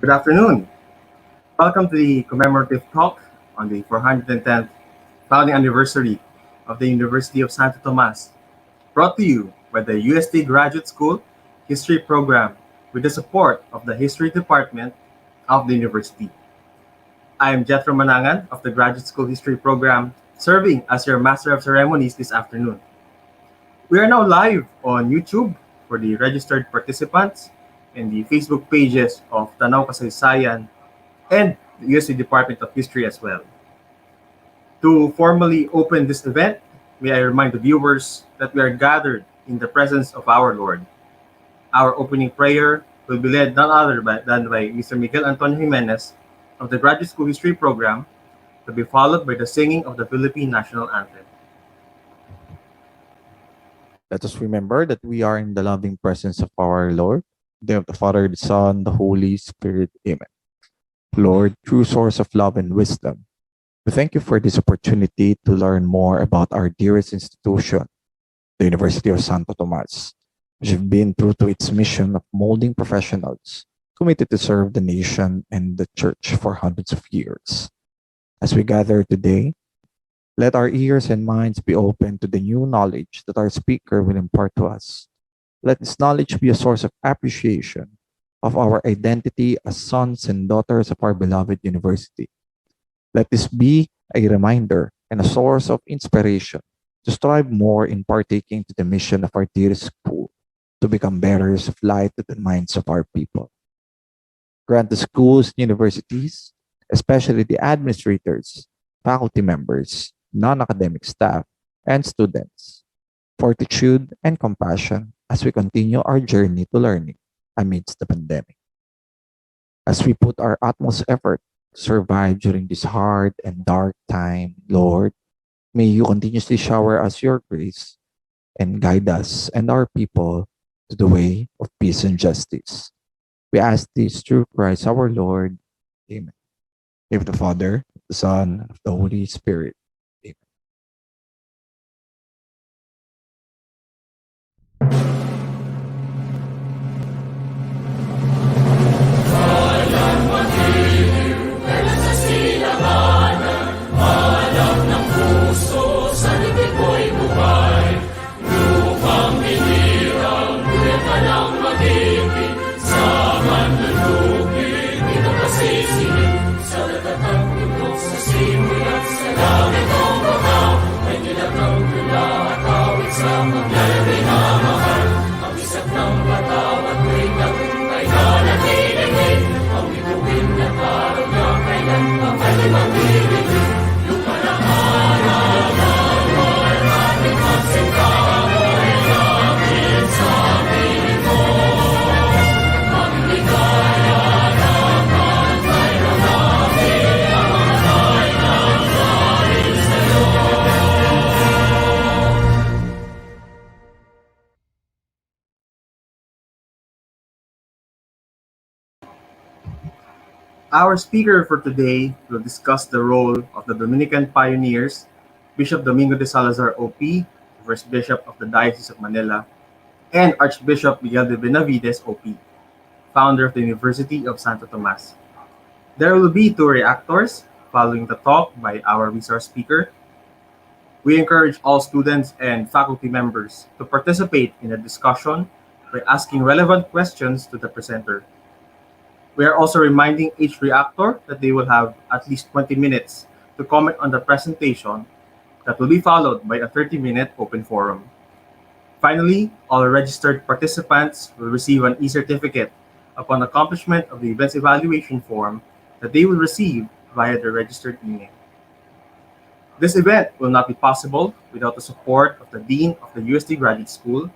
Good afternoon. Welcome to the commemorative talk on the 410th founding anniversary of the University of Santo Tomas, brought to you by the UST Graduate School History Program with the support of the History Department of the university. I am Jethro Manangan of the Graduate School History Program, serving as your Master of Ceremonies this afternoon. We are now live on YouTube for the registered participants and the Facebook pages of Tanaw Kasaysayan and the USC Department of History as well. To formally open this event, may I remind the viewers that we are gathered in the presence of our Lord. Our opening prayer will be led none other than by Mr. Miguel Antonio Jimenez of the Graduate School History Program, to be followed by the singing of the Philippine National Anthem. Let us remember that we are in the loving presence of our Lord, in the name of the Father, the Son, the Holy Spirit. Amen. Lord, true source of love and wisdom, we thank you for this opportunity to learn more about our dearest institution, the University of Santo Tomas, which has been true to its mission of molding professionals committed to serve the nation and the church for hundreds of years. As we gather today, let our ears and minds be open to the new knowledge that our speaker will impart to us. Let this knowledge be a source of appreciation of our identity as sons and daughters of our beloved university. Let this be a reminder and a source of inspiration to strive more in partaking to the mission of our dearest school, to become bearers of light to the minds of our people. Grant the schools and universities, especially the administrators, faculty members, non-academic staff, and students, fortitude and compassion as we continue our journey to learning amidst the pandemic. As we put our utmost effort to survive during this hard and dark time, Lord, may you continuously shower us your grace and guide us and our people to the way of peace and justice. We ask this through Christ our Lord. Amen. In the name of the Father, the Son, and of the Holy Spirit. Amen. Our speaker for today will discuss the role of the Dominican pioneers, Bishop Domingo de Salazar OP, First Bishop of the Diocese of Manila, and Archbishop Miguel de Benavides OP, founder of the University of Santo Tomas. There will be two reactors following the talk by our resource speaker. We encourage all students and faculty members to participate in the discussion by asking relevant questions to the presenter. We are also reminding each reactor that they will have at least 20 minutes to comment on the presentation that will be followed by a 30-minute open forum. Finally, all registered participants will receive an e-certificate upon accomplishment of the events evaluation form that they will receive via the registered email. This event will not be possible without the support of the Dean of the UST Graduate School.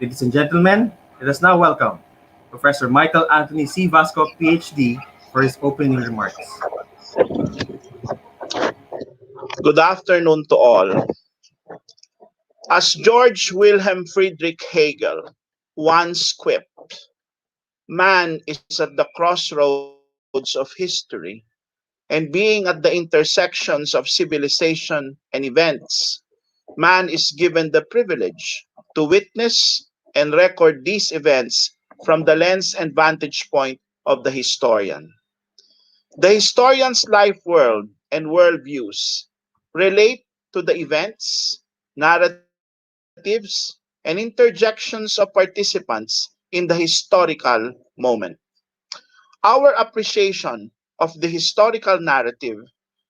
Ladies and gentlemen, let us now welcome Professor Michael Anthony C. Vasco, Ph.D., for his opening remarks. Good afternoon to all. As George Wilhelm Friedrich Hegel once quipped, man is at the crossroads of history, and being at the intersections of civilization and events, man is given the privilege to witness and record these events from the lens and vantage point of the historian. The historian's life world and worldviews relate to the events, narratives, and interjections of participants in the historical moment. Our appreciation of the historical narrative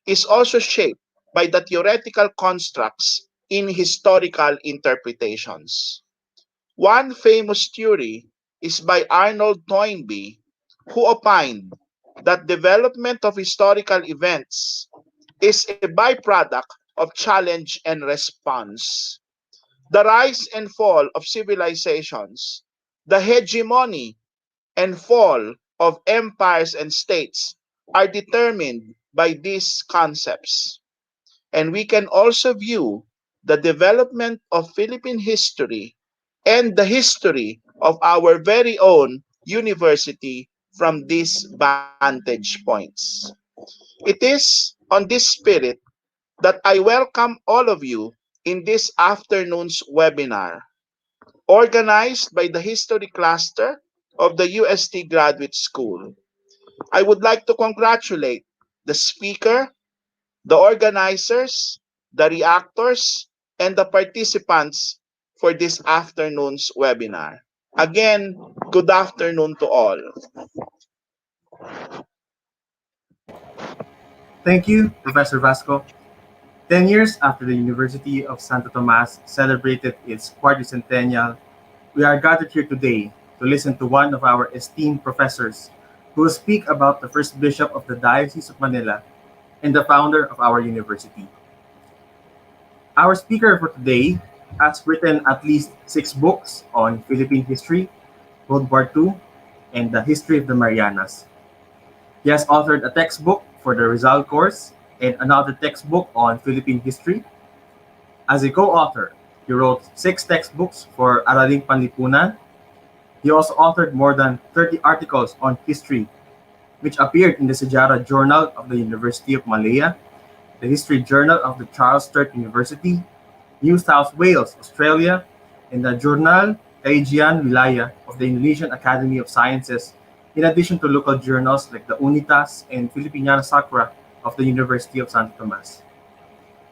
is also shaped by the theoretical constructs in historical interpretations. One famous theory is by Arnold Toynbee, who opined that development of historical events is a byproduct of challenge and response. The rise and fall of civilizations, the hegemony and fall of empires and states are determined by these concepts. And we can also view the development of Philippine history and the history of our very own university from these vantage points. It is on this spirit that I welcome all of you in this afternoon's webinar, organized by the History Cluster of the UST Graduate School. I would like to congratulate the speaker, the organizers, the reactors, and the participants for this afternoon's webinar. Again, good afternoon to all. Thank you, Professor Vasco. 10 years after the University of Santo Tomas celebrated its quartercentennial, we are gathered here today to listen to one of our esteemed professors who will speak about the first bishop of the Diocese of Manila and the founder of our university. Our speaker for today has written at least 6 books on Philippine history, World War II, and the history of the Marianas. He has authored a textbook for the Rizal course and another textbook on Philippine history. As a co-author, he wrote 6 textbooks for Araling Panlipunan. He also authored more than 30 articles on history, which appeared in the Sejarah Journal of the University of Malaya, the History Journal of the Charles Sturt University, New South Wales, Australia, and the Jurnal Kajian Wilaya of the Indonesian Academy of Sciences, in addition to local journals like the Unitas and Filipiniana Sakura of the University of Santo Tomas.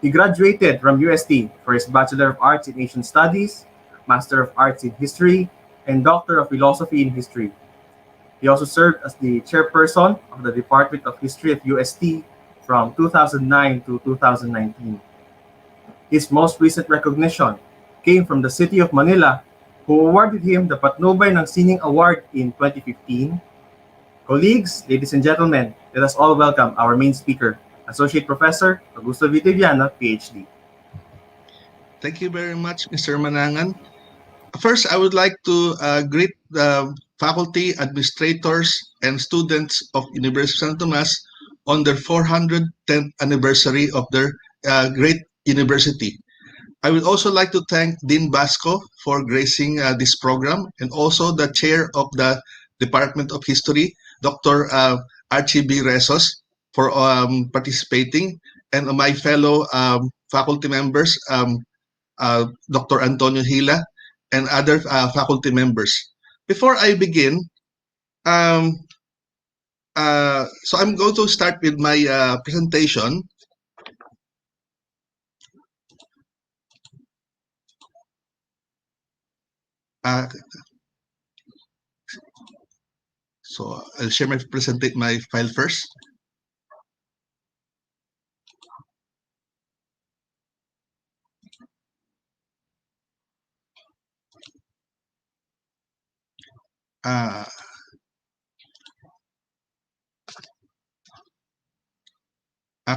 He graduated from UST for his Bachelor of Arts in Asian Studies, Master of Arts in History, and Doctor of Philosophy in History. He also served as the chairperson of the Department of History at UST from 2009 to 2019. His most recent recognition came from the City of Manila, who awarded him the Patnubay ng Sining Award in 2015. Colleagues, ladies and gentlemen, let us all welcome our main speaker, Associate Professor Augusto Viana, Ph.D. Thank you very much, Mr. Manangan. First, I would like to greet the faculty, administrators, and students of University of Santo Tomas on their 410th anniversary of their great university. I would also like to thank Dean Basco for gracing this program, and also the chair of the Department of History, Dr. Archie B. Resos, for participating, and my fellow faculty members, Dr. Antonio Hila, and other faculty members. Before I begin, so I'm going to start with my presentation. So I'll share my file first.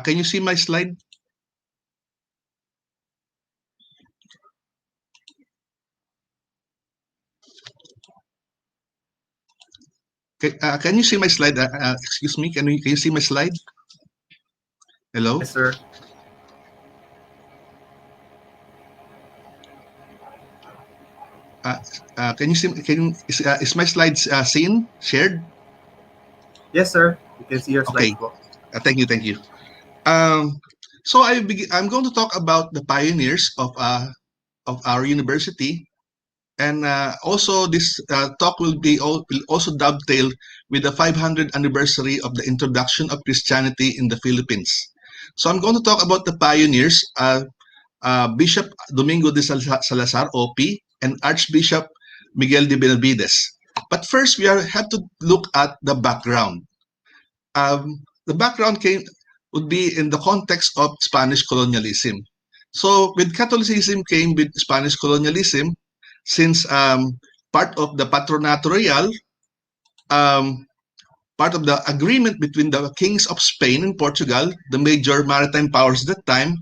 Can you see my slide? Can you see my slide? Excuse me, can you see my slide? Hello? Yes, sir. Can you see? Is my slides seen, shared? Yes, sir. You can see your slide. Okay. Thank you. So I'm going to talk about the pioneers of our university, And also this talk will also dovetail with the 500th anniversary of the introduction of Christianity in the Philippines. So I'm going to talk about the pioneers, Bishop Domingo de Salazar, OP, and Archbishop Miguel de Benavides. But first, we have to look at the background. The background would be in the context of Spanish colonialism. So with Catholicism came with Spanish colonialism, since part of the Patronato Real, part of the agreement between the kings of Spain and Portugal, the major maritime powers at that time,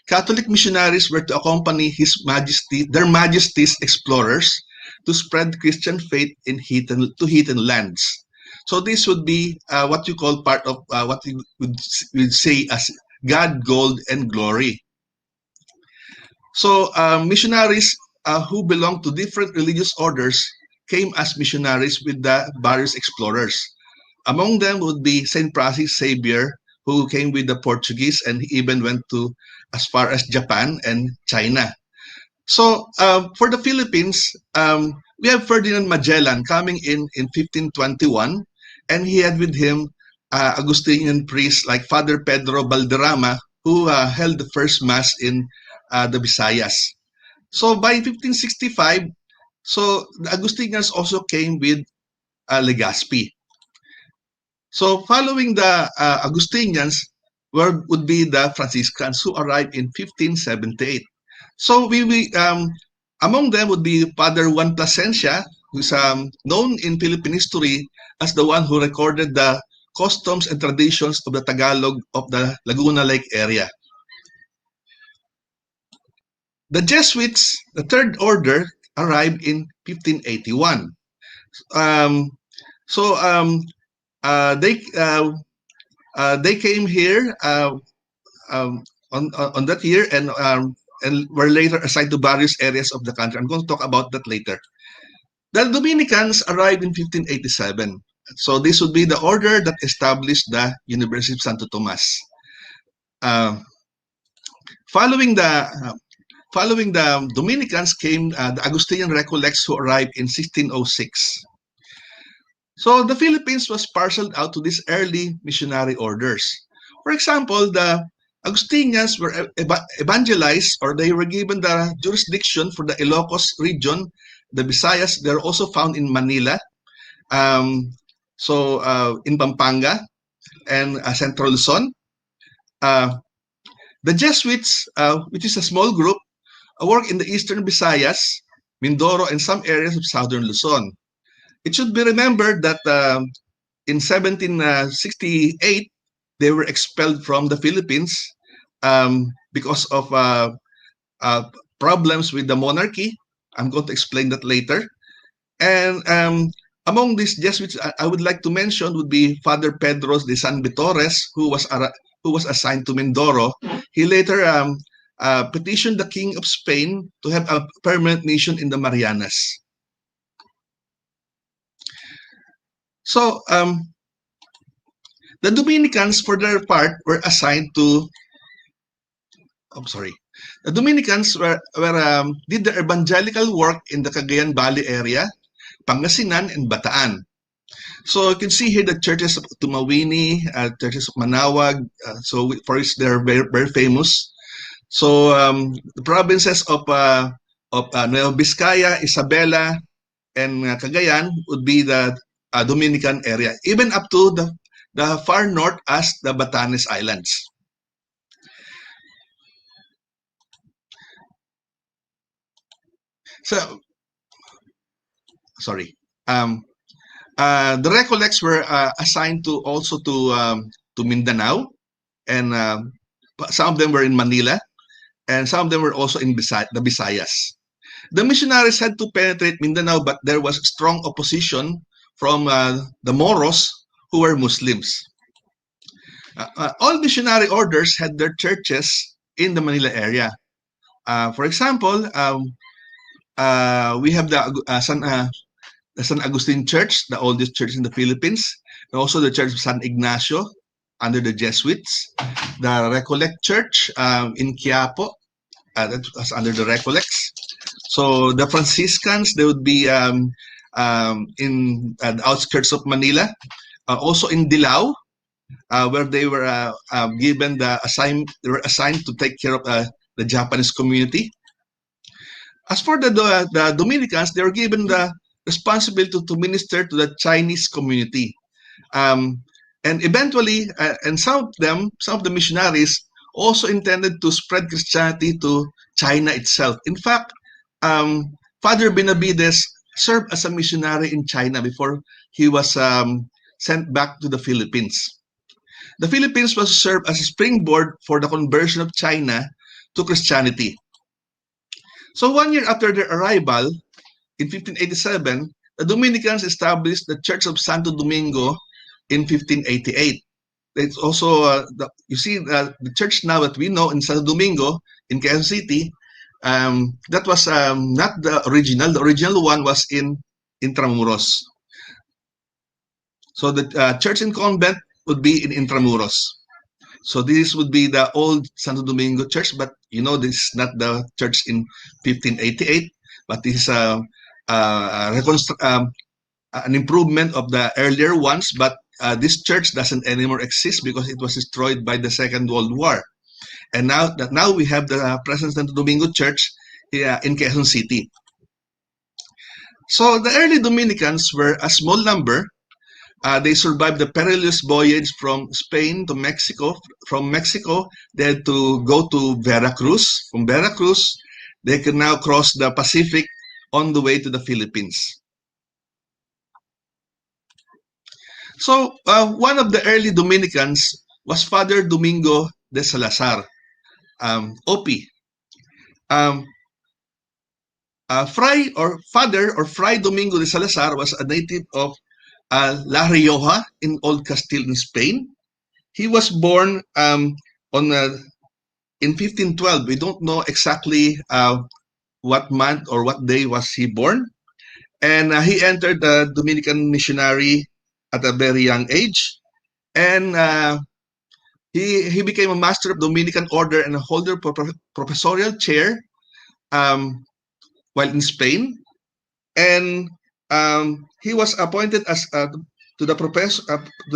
Catholic missionaries were to accompany their Majesty's explorers to spread Christian faith to heathen lands. So this would be what you call part of what we would say as God, gold, and glory. So missionaries who belonged to different religious orders came as missionaries with the various explorers. Among them would be Saint Francis Xavier, who came with the Portuguese and he even went to as far as Japan and China. So for the Philippines, we have Ferdinand Magellan coming in 1521, and he had with him Augustinian priests like Father Pedro Valderrama, who held the first mass in the Visayas. So by 1565, so the Augustinians also came with Legazpi. So following the Augustinians would be the Franciscans, who arrived in 1578. So among them would be Father Juan Plasencia, who's known in Philippine history as the one who recorded the customs and traditions of the Tagalog of the Laguna Lake area. The Jesuits, the Third Order, arrived in 1581. They came here on that year and were later assigned to various areas of the country. I'm going to talk about that later. The Dominicans arrived in 1587. So this would be the order that established the University of Santo Tomas. Following the Dominicans came the Augustinian Recollects, who arrived in 1606. So the Philippines was parceled out to these early missionary orders. For example, the Augustinians were evangelized, or they were given the jurisdiction for the Ilocos region, the Visayas. They're also found in Manila, in Pampanga, and Central Luzon. The Jesuits, which is a small group, work in the eastern Visayas, Mindoro, and some areas of southern Luzon. It should be remembered that in 1768, they were expelled from the Philippines because of problems with the monarchy. I'm going to explain that later. And among these Jesuits, I would like to mention would be Father Pedro de San Vitores, who was assigned to Mindoro. He later petitioned the King of Spain to have a permanent mission in the Marianas. So the Dominicans, for their part, were assigned to. The Dominicans did the evangelical work in the Cagayan Valley area, Pangasinan, and Bataan. So you can see here the churches of Tumawini, churches of Manawag. For which they're very, very famous. So the provinces of Nueva Vizcaya, Isabela, and Cagayan would be the Dominican area, even up to the far north as the Batanes Islands. So, the Recollects were assigned to Mindanao, and some of them were in Manila, and some of them were also in the Visayas. The missionaries had to penetrate Mindanao, but there was strong opposition from the Moros, who were Muslims. All missionary orders had their churches in the Manila area. For example, we have the San Agustin Church, the oldest church in the Philippines, and also the Church of San Ignacio under the Jesuits, the Recollect Church in Quiapo, that was under the Recollects. So the Franciscans, they would be in the outskirts of Manila, also in Dilao, where they were given they were assigned to take care of the Japanese community. As for the Dominicans, they were given the responsibility to minister to the Chinese community. And eventually, and some of the missionaries also intended to spread Christianity to China itself. In fact, Father Benavides served as a missionary in China before he was sent back to the Philippines. The Philippines was served as a springboard for the conversion of China to Christianity. So 1 year after their arrival, in 1587, the Dominicans established the Church of Santo Domingo in 1588. It's also, you see, the church now that we know in Santo Domingo, in Quezon City, that was not the original. The original one was in Intramuros. So the church and convent would be in Intramuros. So this would be the old Santo Domingo church, but you know, this is not the church in 1588, but this is an improvement of the earlier ones. But this church doesn't anymore exist because it was destroyed by the Second World War. And now we have the present Santo Domingo Church in Quezon City. So the early Dominicans were a small number. They survived the perilous voyage from Spain to Mexico. From Mexico, they had to go to Veracruz. From Veracruz, they could now cross the Pacific on the way to the Philippines. So one of the early Dominicans was Father Domingo de Salazar, OP. Fray Domingo de Salazar was a native of La Rioja in Old Castile in Spain. He was born in 1512. We don't know exactly what month or what day was he born. And he entered the Dominican missionary at a very young age. And he became a master of Dominican order and a holder of professorial chair while in Spain. And he was appointed as to the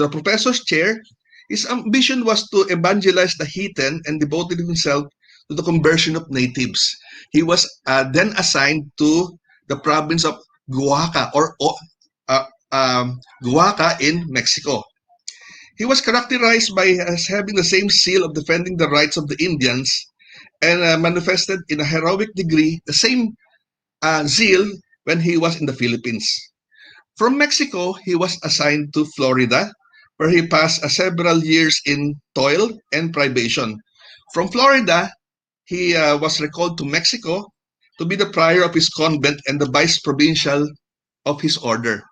professor's chair. His ambition was to evangelize the heathen and devoted himself to the conversion of natives. He was then assigned to the province of Oaxaca in Mexico. He was characterized by having the same zeal of defending the rights of the Indians and manifested in a heroic degree the same zeal when he was in the Philippines. From Mexico, he was assigned to Florida, where he passed several years in toil and privation. From Florida, he was recalled to Mexico to be the prior of his convent and the vice provincial of his order.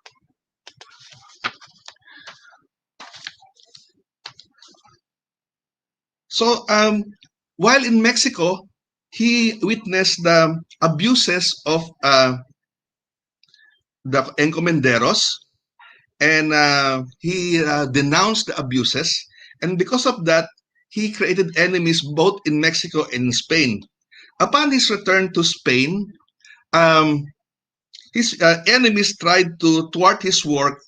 So while in Mexico, he witnessed the abuses of the encomenderos, and he denounced the abuses. And because of that, he created enemies both in Mexico and in Spain. Upon his return to Spain, his enemies tried to thwart his work,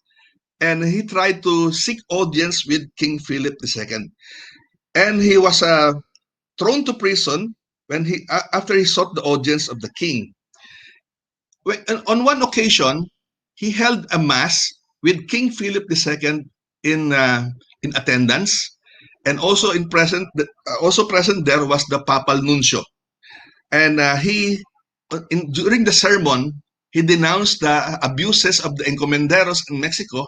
and he tried to seek audience with King Philip II. And he was thrown to prison after he sought the audience of the king. On one occasion, he held a mass with King Philip II in attendance, and also present there was the papal nuncio. And during the sermon, he denounced the abuses of the encomenderos in Mexico,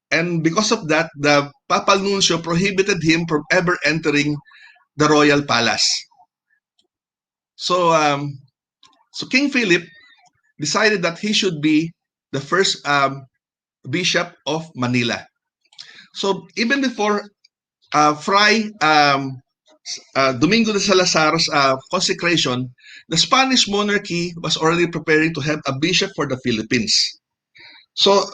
and because of that, the papal nuncio prohibited him from ever entering the royal palace. So King Philip decided that he should be the first bishop of Manila. So even before Fray Domingo de Salazar's consecration, the Spanish monarchy was already preparing to have a bishop for the Philippines. So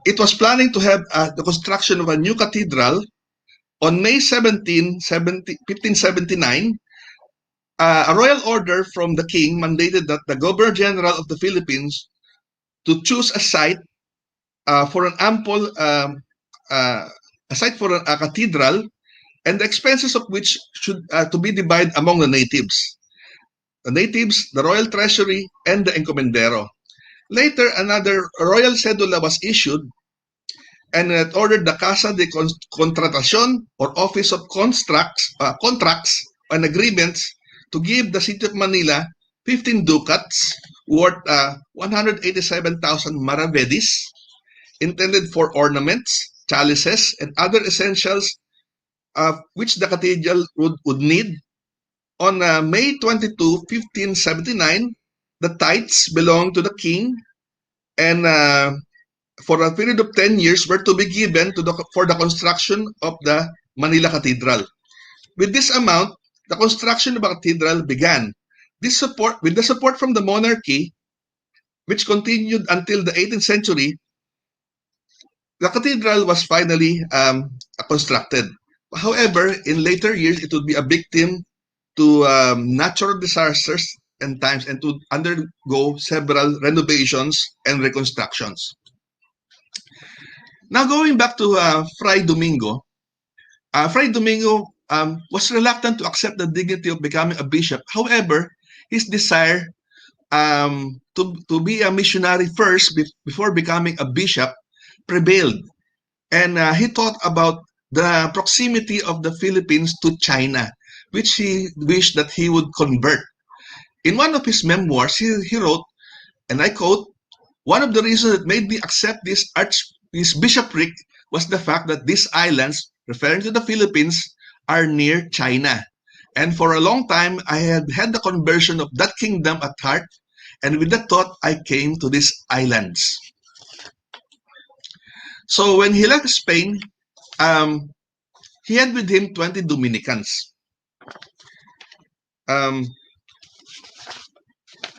it was planning to have the construction of a new cathedral on May 17, 1579. a royal order from the king mandated that the Governor General of the Philippines to choose a site for an ample a site for a cathedral, and the expenses of which should to be divided among the natives. The natives, the royal treasury, and the encomendero. Later, another royal cedula was issued, and it ordered the Casa de Contratación, or Office of Contracts and Agreements, to give the city of Manila 15 ducats worth 187,000 maravedis, intended for ornaments, chalices, and other essentials which the cathedral would need. On May 22, 1579, the tithes belonged to the king, and for a period of 10 years were to be given for the construction of the Manila Cathedral. With this amount, the construction of the cathedral began. With the support from the monarchy, which continued until the 18th century, the cathedral was finally constructed. However, in later years, it would be a victim to natural disasters and times, and to undergo several renovations and reconstructions. Now, going back to Fray Domingo, Fray Domingo was reluctant to accept the dignity of becoming a bishop. However, his desire to be a missionary first before becoming a bishop prevailed, and he thought about the proximity of the Philippines to China, which he wished that he would convert. In one of his memoirs, he wrote, and I quote, "One of the reasons that made me accept this bishopric was the fact that these islands, referring to the Philippines, are near China. And for a long time, I had had the conversion of that kingdom at heart, and with that thought, I came to these islands." So when he left Spain, he had with him 20 Dominicans.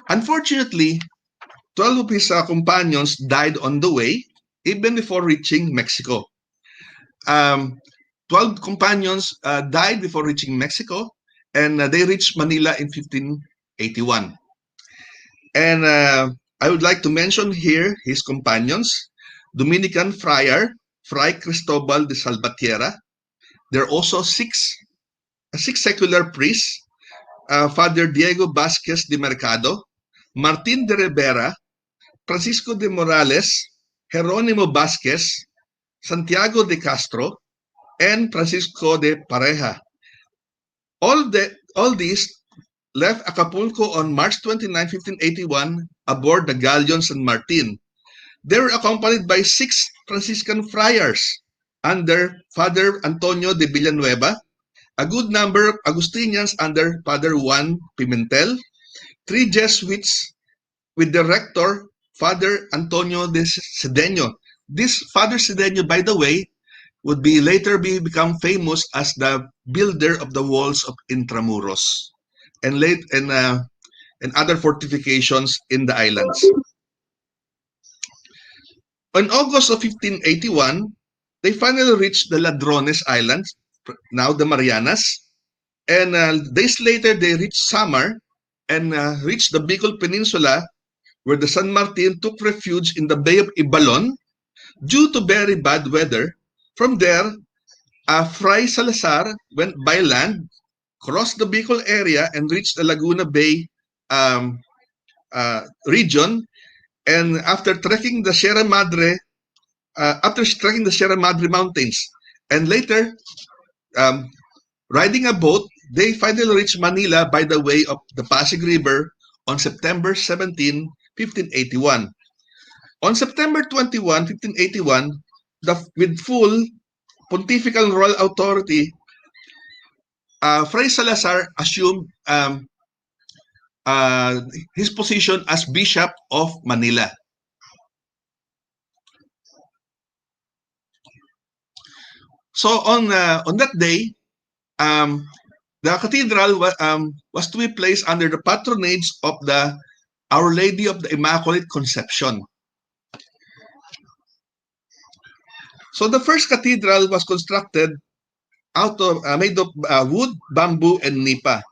Unfortunately, 12 of his companions died on the way, even before reaching Mexico. 12 companions died before reaching Mexico, and they reached Manila in 1581. And I would like to mention here his companions: Dominican friar, Fray Cristobal de Salvatierra. There are also six secular priests: Father Diego Vasquez de Mercado, Martin de Rivera, Francisco de Morales, Jeronimo Vasquez, Santiago de Castro, and Francisco de Pareja. All these left Acapulco on March 29, 1581, aboard the galleon San Martin. They were accompanied by 6 Franciscan friars under Father Antonio de Villanueva, a good number of Augustinians under Father Juan Pimentel, 3 Jesuits with the rector, Father Antonio de Cedeño. This Father Cedeño, by the way, would later become famous as the builder of the walls of Intramuros and other fortifications in the islands. On August of 1581, they finally reached the Ladrones Islands, now the Marianas, and days later they reached Samar and reached the Bicol Peninsula, where the San Martin took refuge in the Bay of Ibalon due to very bad weather. From there, Fray Salazar went by land, crossed the Bicol area, and reached the Laguna Bay region. And after trekking the Sierra Madre Mountains, and later riding a boat, they finally reached Manila by the way of the Pasig River on September 17, 1581. On September 21, 1581, with full Pontifical royal authority, Fray Salazar assumed his position as Bishop of Manila. So on that day, the cathedral was to be placed under the patronage of the Our Lady of the Immaculate Conception. So the first cathedral was constructed made of wood, bamboo, and nipa.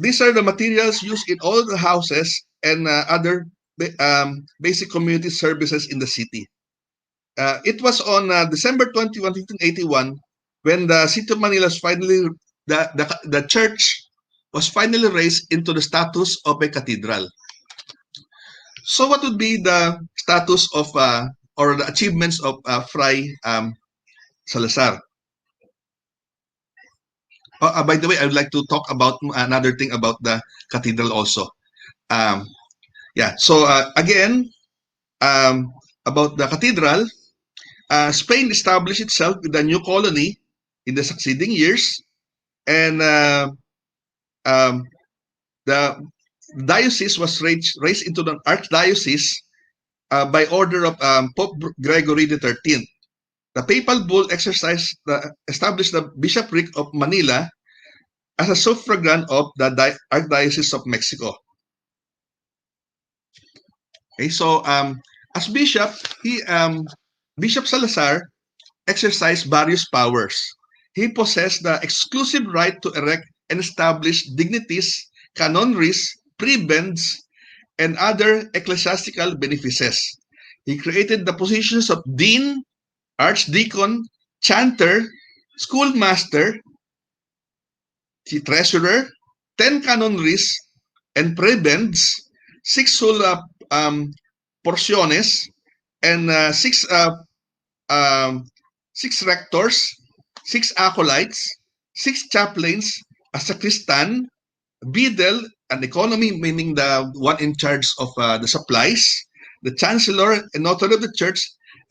these are the materials used in all the houses and other basic community services in the city. It was on December 21, 1981, when the city of Manila was finally, the church was finally raised into the status of a cathedral. So what would be the status of, or the achievements of Fray Salazar? By the way, I would like to talk about another thing about the cathedral also. So again, about the cathedral, Spain established itself with a new colony in the succeeding years, and the diocese was raised into an archdiocese by order of Pope Gregory XIII. The papal bull established the bishopric of Manila as a suffragan of the Archdiocese of Mexico. Okay, so as bishop, Bishop Salazar exercised various powers. He possessed the exclusive right to erect and establish dignities, canonries, prebends, and other ecclesiastical benefices. He created the positions of dean, archdeacon, chanter, schoolmaster, treasurer, 10 canonries and prebends, 6 sola porciones, and 6 rectors, 6 acolytes, 6 chaplains, a sacristan, beadle, an economy, meaning the one in charge of the supplies, the chancellor and notary of the church,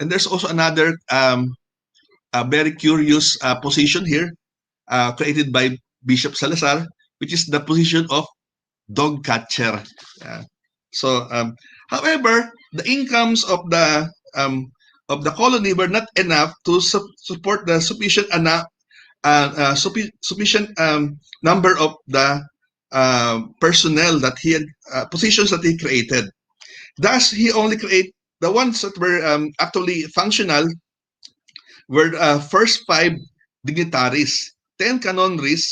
and there's also another a very curious position here created by Bishop Salazar, which is the position of dog catcher. However, the incomes of the colony were not enough to support the sufficient number of the personnel that he had, positions that he created. Thus, he only created the ones that were actually functional were first 5 dignitaries, 10 canonries,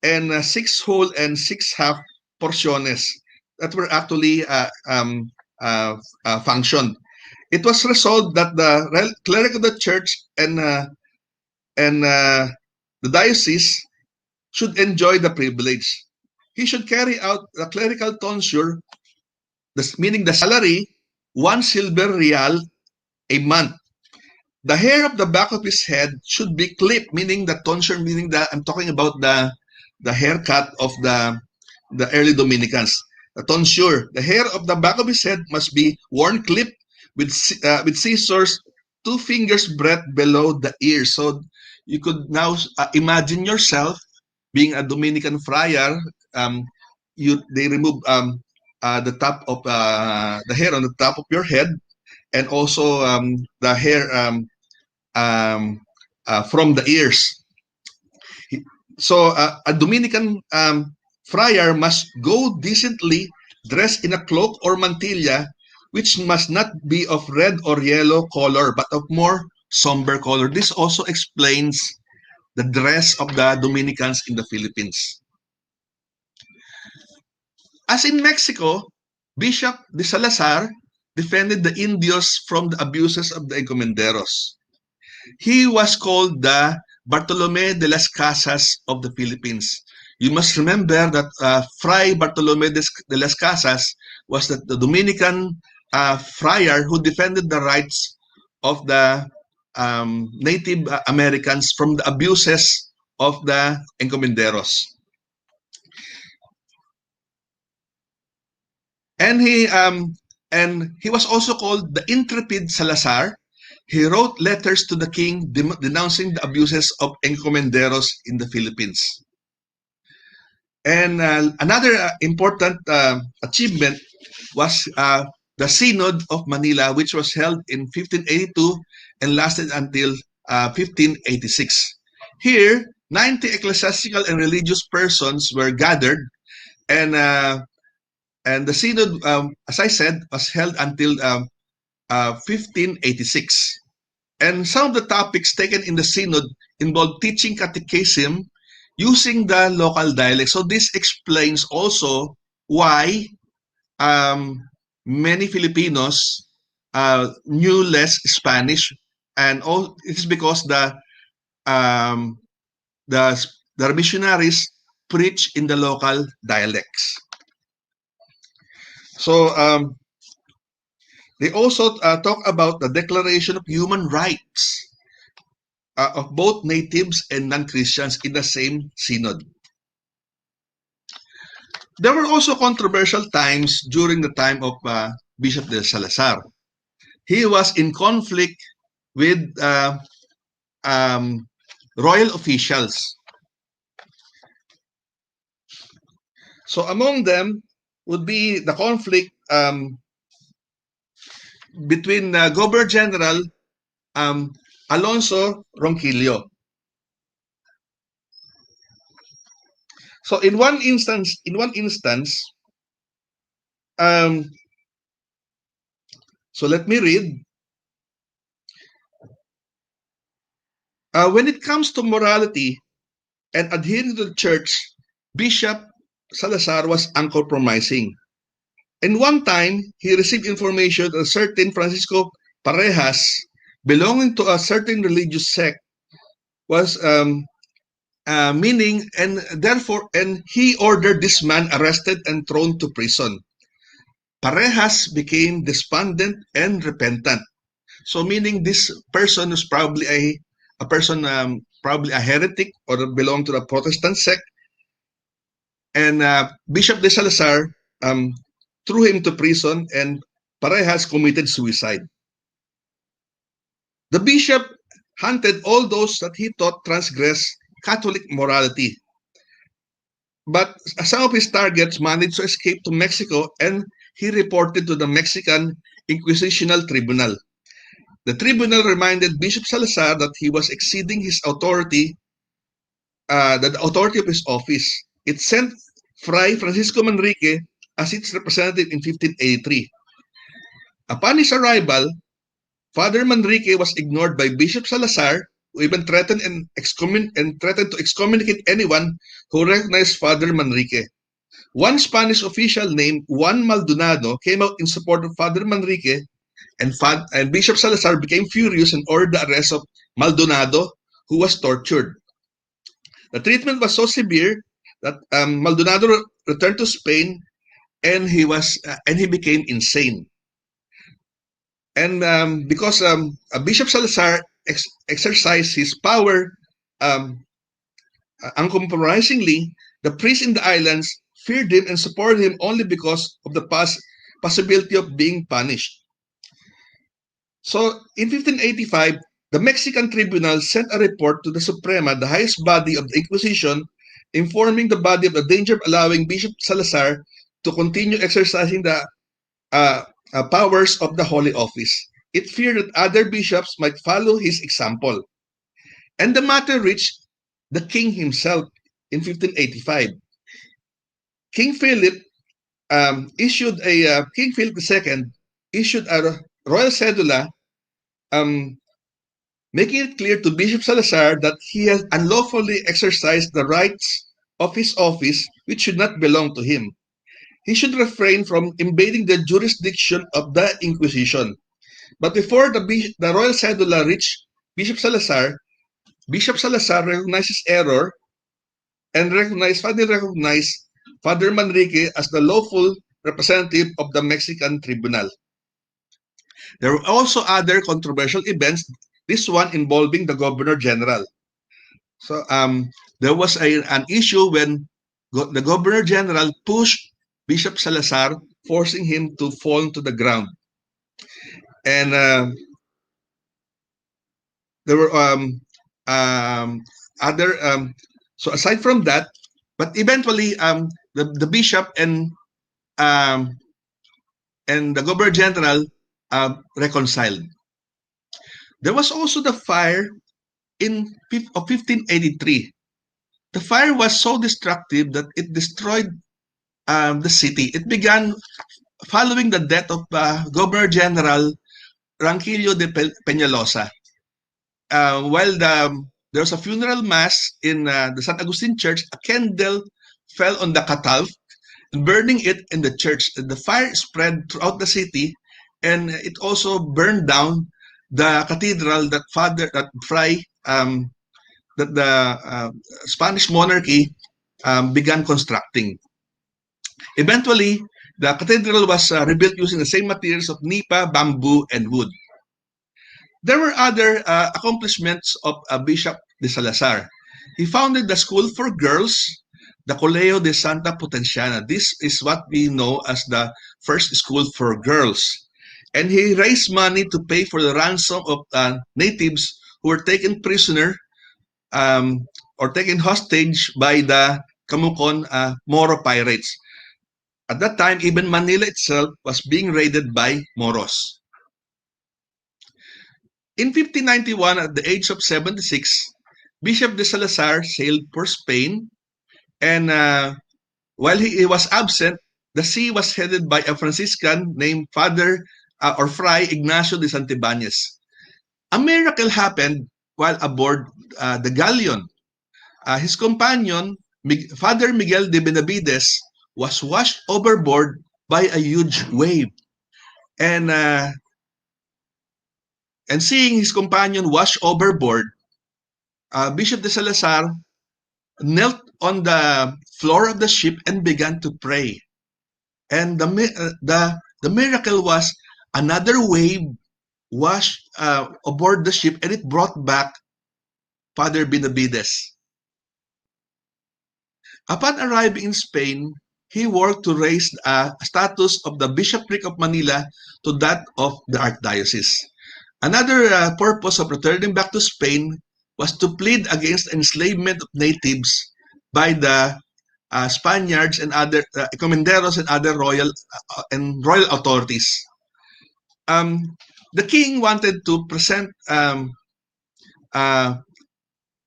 and 6 whole and 6 half porciones that were actually functioned. It was resolved that the cleric of the church and the diocese should enjoy the privilege. He should carry out the clerical tonsure, meaning the salary, 1 silver real a month. The hair of the back of his head should be clipped, meaning the tonsure, meaning that I'm talking about the haircut of the early Dominicans. The tonsure, the hair of the back of his head must be worn clipped with scissors 2 fingers breadth below the ear. So you could now imagine yourself being a Dominican friar. They remove the top of the hair on the top of your head, and also the hair from the ears. So a Dominican friar must go decently dressed in a cloak or mantilla, which must not be of red or yellow color, but of more somber color. This also explains the dress of the Dominicans in the Philippines. As in Mexico, Bishop de Salazar defended the Indios from the abuses of the encomenderos. He was called the Bartolome de las Casas of the Philippines. You must remember that Fray Bartolome de las Casas was the Dominican friar who defended the rights of the Native Americans from the abuses of the encomenderos. And he was also called the Intrepid Salazar. He wrote letters to the king denouncing the abuses of encomenderos in the Philippines. And another important achievement was the Synod of Manila, which was held in 1582 and lasted until 1586. Here, 90 ecclesiastical and religious persons were gathered, and the Synod, as I said, was held until 1586. And some of the topics taken in the Synod involved teaching catechism, using the local dialect. So this explains also why many Filipinos knew less Spanish, and it's because um, the missionaries preach in the local dialects. So they also talk about the Declaration of Human Rights of both natives and non-Christians in the same synod. There were also controversial times during the time of Bishop de Salazar. He was in conflict with royal officials. So among them would be the conflict between Governor General Alonso Ronquillo. So in one instance, so let me read. When it comes to morality and adhering to the church, Bishop Salazar was uncompromising. And one time, he received information that a certain Francisco Parejas, belonging to a certain religious sect, was meaning, and therefore, and he ordered this man arrested and thrown to prison. Parejas became despondent and repentant. So meaning this person is probably a person, probably a heretic or belong to the Protestant sect. And Bishop de Salazar threw him to prison, and Parejas committed suicide. The bishop hunted all those that he thought transgressed Catholic morality. But some of his targets managed to escape to Mexico, and he reported to the Mexican Inquisitional Tribunal. The tribunal reminded Bishop Salazar that he was exceeding his authority, the authority of his office. It sent Fray Francisco Manrique as its representative in 1583. Upon his arrival, Father Manrique was ignored by Bishop Salazar, who even threatened to excommunicate anyone who recognized Father Manrique. One Spanish official named Juan Maldonado came out in support of Father Manrique, and Bishop Salazar became furious and ordered the arrest of Maldonado, who was tortured. The treatment was so severe that Maldonado returned to Spain, and he became insane. And because Bishop Salazar exercised his power uncompromisingly, the priests in the islands feared him and supported him only because of the possibility of being punished. So in 1585, the Mexican tribunal sent a report to the Suprema, the highest body of the Inquisition, informing the body of the danger of allowing Bishop Salazar to continue exercising the powers of the Holy Office. It feared that other bishops might follow his example. And the matter reached the king himself in 1585. King Philip King Philip II issued a royal cedula making it clear to Bishop Salazar that he has unlawfully exercised the rights of his office, which should not belong to him. He should refrain from invading the jurisdiction of the Inquisition. But before the royal cedula reached Bishop Salazar recognized his error and finally recognized Father Manrique as the lawful representative of the Mexican tribunal. There were also other controversial events, this one involving the Governor General. So there was an issue when the Governor General pushed Bishop Salazar, forcing him to fall to the ground. And there were other, so aside from that, but eventually the bishop and the Governor General reconciled. There was also the fire of 1583. The fire was so destructive that it destroyed the city. It began following the death of Governor General Ronquillo de Peñalosa. While there was a funeral mass in the San Agustin Church. A candle fell on the catalyst, burning it in the church. The fire spread throughout the city, and it also burned down the cathedral that the Spanish monarchy began constructing. Eventually, the cathedral was rebuilt using the same materials of nipa, bamboo, and wood. There were other accomplishments of Bishop de Salazar. He founded the school for girls, the Colegio de Santa Potenciana. This is what we know as the first school for girls. And he raised money to pay for the ransom of natives who were taken prisoner or taken hostage by the Camukon Moro pirates. At that time, even Manila itself was being raided by Moros. In 1591, at the age of 76, Bishop de Salazar sailed for Spain, and while he was absent, the sea was headed by a Franciscan named Father or Fray Ignacio de Santibanez. A miracle happened while aboard the galleon. His companion, Father Miguel de Benavides, was washed overboard by a huge wave. And seeing his companion washed overboard, Bishop de Salazar knelt on the floor of the ship and began to pray. And the miracle was another wave washed aboard the ship, and it brought back Father Benavides. Upon arriving in Spain, he worked to raise the status of the bishopric of Manila to that of the archdiocese. Another purpose of returning back to Spain was to plead against enslavement of natives by the Spaniards and other encomenderos and other royal authorities. The king wanted to present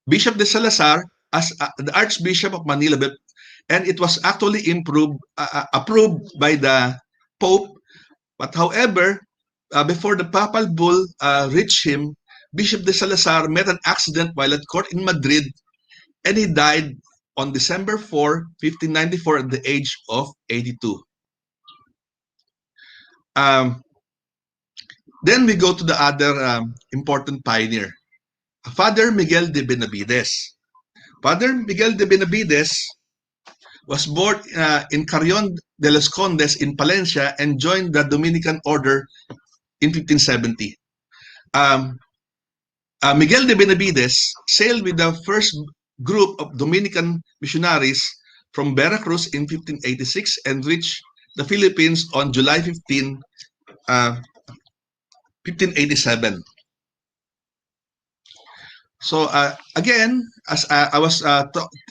Bishop de Salazar as the Archbishop of Manila, and it was actually approved by the Pope. But however, before the papal bull reached him, Bishop de Salazar met an accident while at court in Madrid, and he died on December 4, 1594, at the age of 82. Then we go to the other important pioneer, Father Miguel de Benavides. Father Miguel de Benavides was born in Carrion de los Condes in Palencia and joined the Dominican order in 1570. Miguel de Benavides sailed with the first group of Dominican missionaries from Veracruz in 1586 and reached the Philippines on July 15, 1587. So again, as I was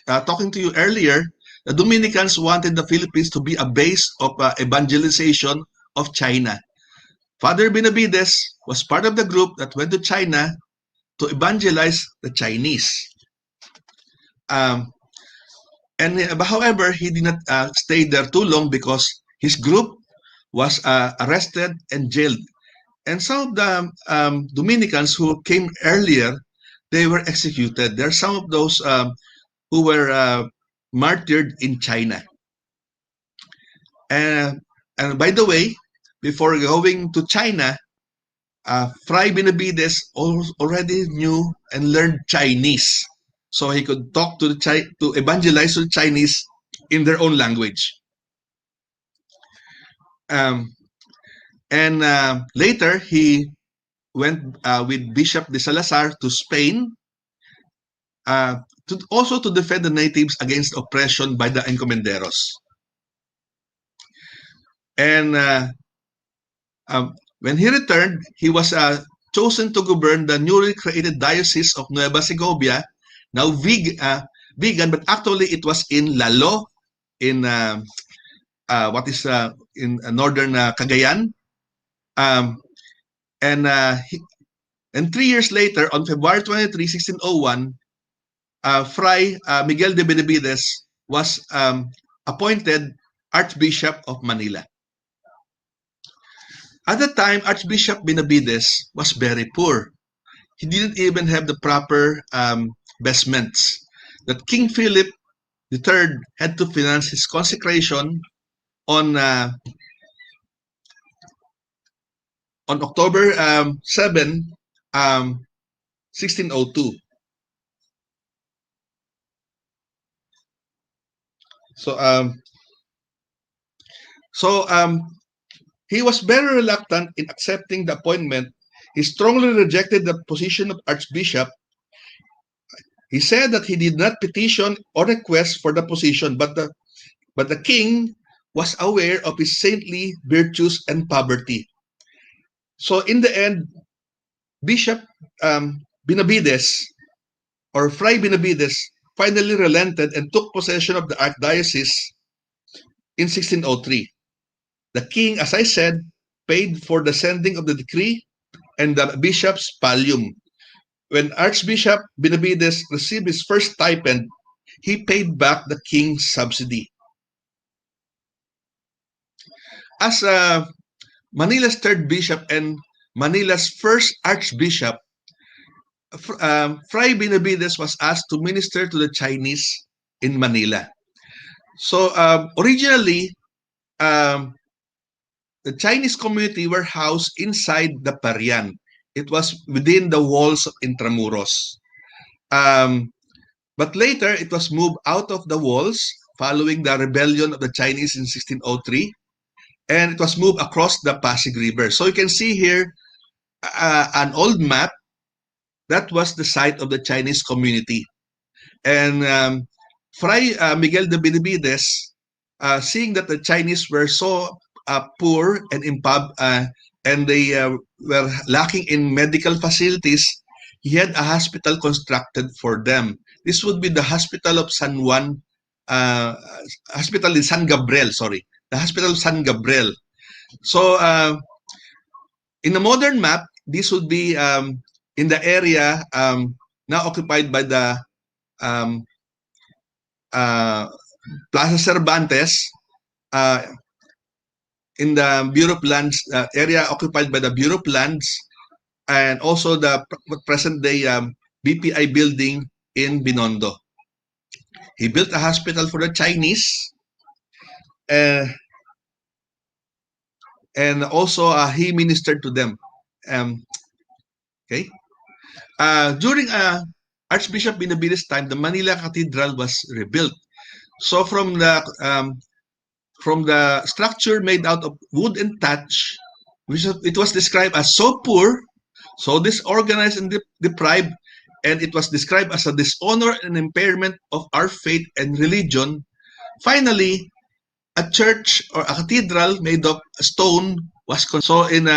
talking to you earlier, the Dominicans wanted the Philippines to be a base of evangelization of China. Father Benavides was part of the group that went to China to evangelize the Chinese. However, he did not stay there too long because his group was arrested and jailed. And some of the Dominicans who came earlier, they were executed. There are some of those who were martyred in China. And by the way, before going to China, Fray Benavides already knew and learned Chinese, so he could talk to evangelize to the Chinese in their own language. Later, he went with Bishop de Salazar to Spain to defend the natives against oppression by the encomenderos. And when he returned, he was chosen to govern the newly created Diocese of Nueva Segovia, now vegan, but actually it was in Lalo, in in northern Cagayan. And 3 years later, on February 23, 1601, Fray Miguel de Benavides was appointed Archbishop of Manila. At the time, Archbishop Benavides was very poor. He didn't even have the proper vestments. That King Philip III had to finance his consecration on October 7, 1602. So he was very reluctant in accepting the appointment. He strongly rejected the position of Archbishop. He said that he did not petition or request for the position, but the king was aware of his saintly virtues and poverty. So in the end, Bishop Benavides, or Fray Benavides, finally relented and took possession of the archdiocese in 1603. The king, as I said, paid for the sending of the decree and the bishop's pallium. When Archbishop Benavides received his first stipend, he paid back the king's subsidy. As Manila's third bishop and Manila's first archbishop, Fray Benavides was asked to minister to the Chinese in Manila. So originally, the Chinese community were housed inside the Parian. It was within the walls of Intramuros. But later, it was moved out of the walls following the rebellion of the Chinese in 1603, and it was moved across the Pasig River. So you can see here an old map. That was the site of the Chinese community. And Fray Miguel de Benavides, seeing that the Chinese were so poor and and they were lacking in medical facilities, he had a hospital constructed for them. This would be the Hospital of San Juan, Hospital in San Gabriel, the Hospital of San Gabriel. So in the modern map, this would be in the area now occupied by the Plaza Cervantes, in the Bureau of Lands, area occupied by the Bureau of Lands, and also the present-day BPI building in Binondo. He built a hospital for the Chinese, and also he ministered to them. During Archbishop Benavides' time, the Manila Cathedral was rebuilt. So from the structure made out of wood and thatch, it was described as so poor, so disorganized and deprived, and it was described as a dishonor and impairment of our faith and religion. Finally, a church or a cathedral made of stone was constructed.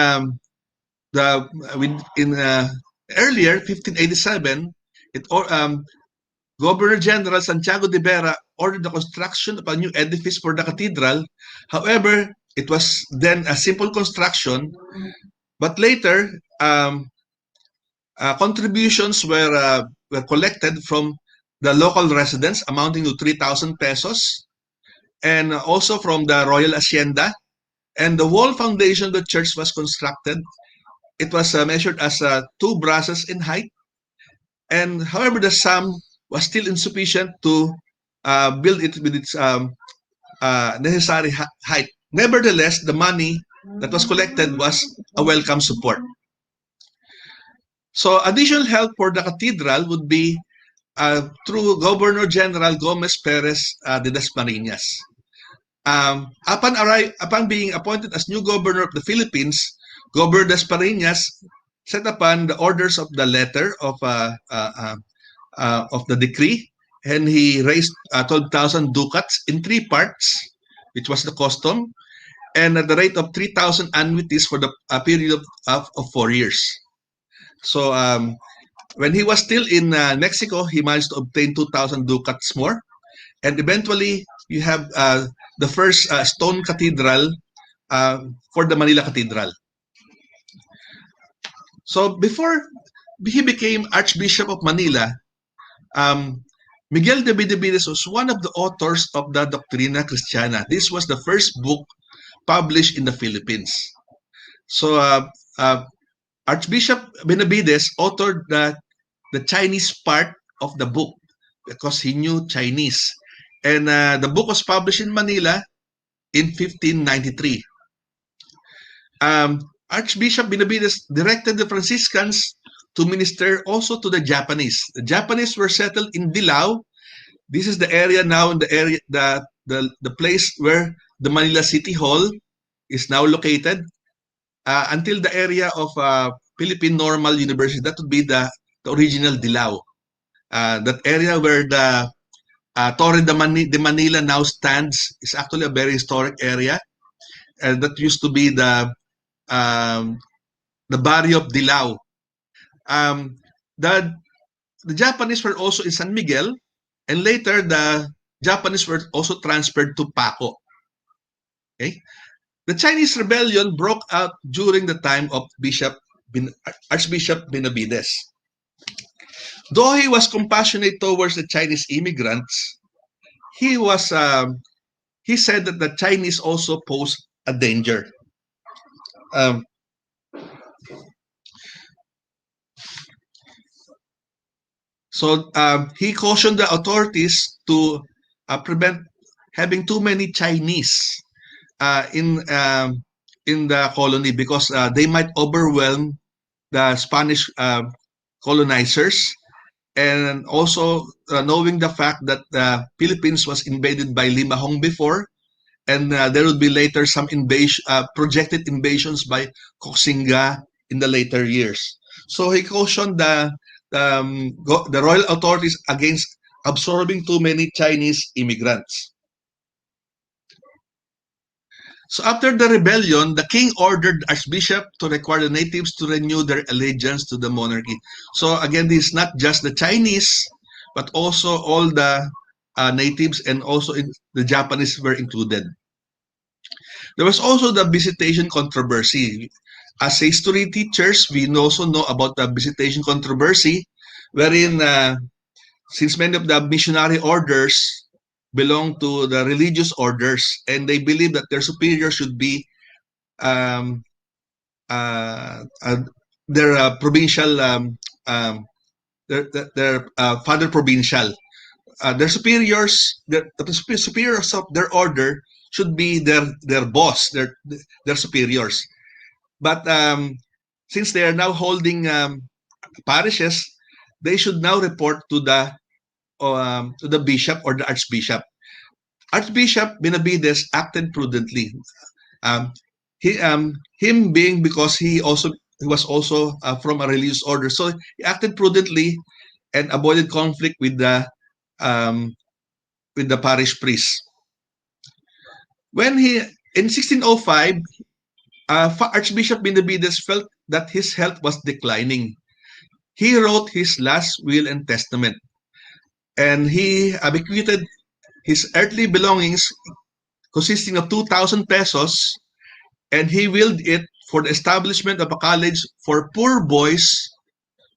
So in earlier 1587, Governor General Santiago de Vera ordered the construction of a new edifice for the cathedral. However, it was then a simple construction, but later contributions were collected from the local residents amounting to 3,000 pesos, and also from the Royal Hacienda. And the wall foundation of the church was constructed. It was measured as 2 brasses in height, and however, the sum was still insufficient to build it with its necessary height. Nevertheless, the money that was collected was a welcome support. So additional help for the cathedral would be through Governor General Gomez Perez de Dasmariñas. Upon being appointed as new governor of the Philippines, Governor Dasmariñas set upon the orders of the letter of the decree, and he raised 12,000 ducats in 3 parts, which was the custom, and at the rate of 3,000 annuities for the period of 4 years. So when he was still in Mexico, he managed to obtain 2,000 ducats more, and eventually you have the first stone cathedral for the Manila Cathedral. So before he became Archbishop of Manila, Miguel de Benavides was one of the authors of the Doctrina Christiana. This was the first book published in the Philippines. So Archbishop Benavides authored the Chinese part of the book because he knew Chinese. And the book was published in Manila in 1593. Archbishop Benavides directed the Franciscans to minister also to the Japanese. The Japanese were settled in Dilao. This is the area now, in the area, the place where the Manila City Hall is now located. Until the area of Philippine Normal University, that would be the original Dilao. That area where the Torre de Manila now stands is actually a very historic area. That used to be the barrio of Dilao. The Japanese were also in San Miguel, and later the Japanese were also transferred to Paco. Okay? The Chinese rebellion broke out during the time of Archbishop Benavides. Though he was compassionate towards the Chinese immigrants, he said that the Chinese also pose a danger. So he cautioned the authorities to prevent having too many Chinese in the colony, because they might overwhelm the Spanish colonizers, and also knowing the fact that the Philippines was invaded by Limahong before, and there would be later some projected invasions by Koxinga in the later years. So he cautioned the royal authorities against absorbing too many Chinese immigrants. So after the rebellion, the king ordered the archbishop to require the natives to renew their allegiance to the monarchy. So again, this is not just the Chinese, but also all the natives, and also the Japanese were included. There was also the visitation controversy. As history teachers, we also know about the visitation controversy, wherein since many of the missionary orders belong to the religious orders, and they believe that their superior should be their provincial, their father provincial. Their superiors, the superiors of their order should be their boss, their superiors. But since they are now holding parishes, they should now report to the bishop or the archbishop. Archbishop Benavides acted prudently. Him being, because he was also from a religious order, so he acted prudently and avoided conflict with the parish priest. When in 1605, Archbishop Benavides felt that his health was declining. He wrote his last will and testament, and he bequeathed his earthly belongings consisting of 2,000 pesos, and he willed it for the establishment of a college for poor boys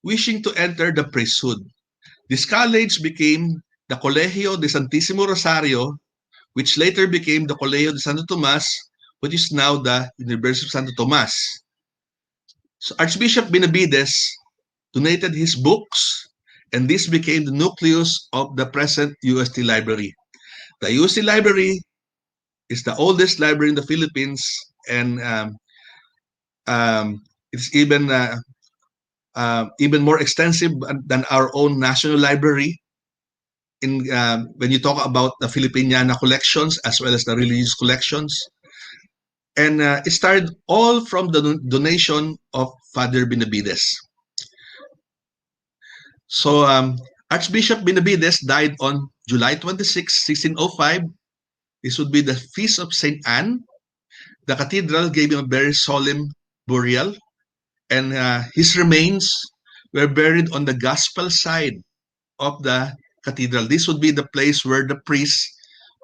wishing to enter the priesthood. This college became the Colegio de Santísimo Rosario, which later became the Colegio de Santo Tomas, which is now the University of Santo Tomas. So Archbishop Benavides donated his books, and this became the nucleus of the present UST Library. The UST Library is the oldest library in the Philippines, and it's even more extensive than our own National Library. When you talk about the Filipiniana collections as well as the religious collections. And it started all from the donation of Father Benavides. So Archbishop Benavides died on July 26, 1605. This would be the feast of St. Anne. The cathedral gave him a very solemn burial, and his remains were buried on the gospel side of the cathedral. This would be the place where the priest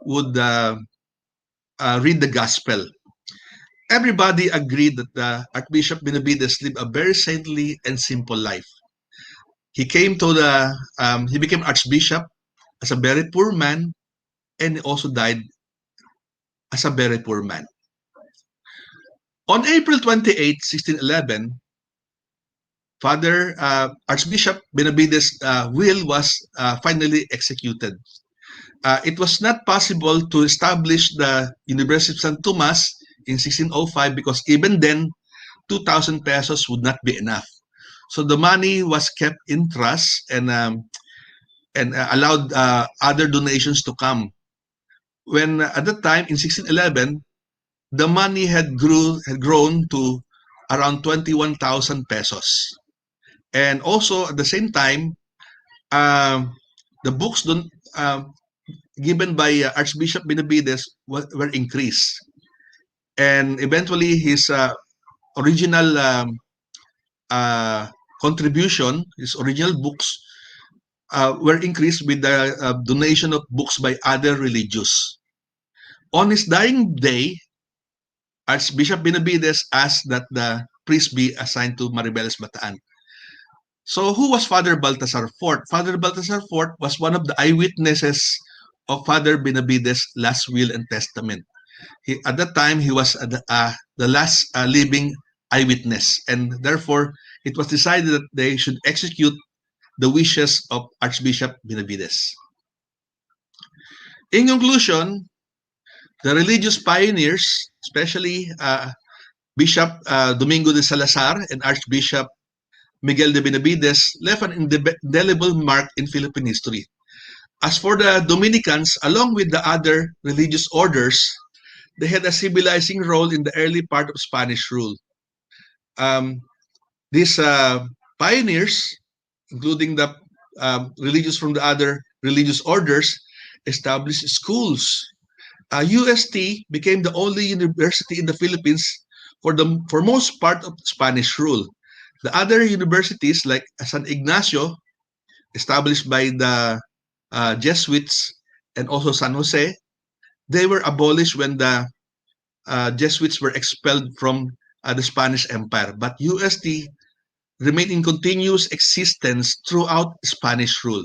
would read the gospel. Everybody agreed that the Archbishop Benavides lived a very saintly and simple life. He became Archbishop as a very poor man, and he also died as a very poor man. On April 28, 1611, Father Archbishop Benavides' will was finally executed. It was not possible to establish the University of Santo Tomas in 1605 because even then, 2,000 pesos would not be enough. So the money was kept in trust and allowed other donations to come. When at that time in 1611, the money had grown to around 21,000 pesos. And also at the same time, the books given by Archbishop Benavides were increased. And eventually his original contribution, his original books, were increased with the donation of books by other religious. On his dying day, Archbishop Benavides asked that the priest be assigned to Maribeles Bataan. So who was Father Baltasar Fort? Father Baltasar Fort was one of the eyewitnesses of Father Benavides' last will and testament. At that time, he was the last living eyewitness, and therefore it was decided that they should execute the wishes of Archbishop Benavides. In conclusion, the religious pioneers, especially Bishop Domingo de Salazar and Archbishop Miguel de Benavides, left an indelible mark in Philippine history. As for the Dominicans, along with the other religious orders, they had a civilizing role in the early part of Spanish rule. These pioneers, including the religious from the other religious orders, established schools. UST became the only university in the Philippines for most part of Spanish rule. The other universities like San Ignacio, established by the Jesuits, and also San Jose, they were abolished when the Jesuits were expelled from the Spanish Empire. But UST remained in continuous existence throughout Spanish rule.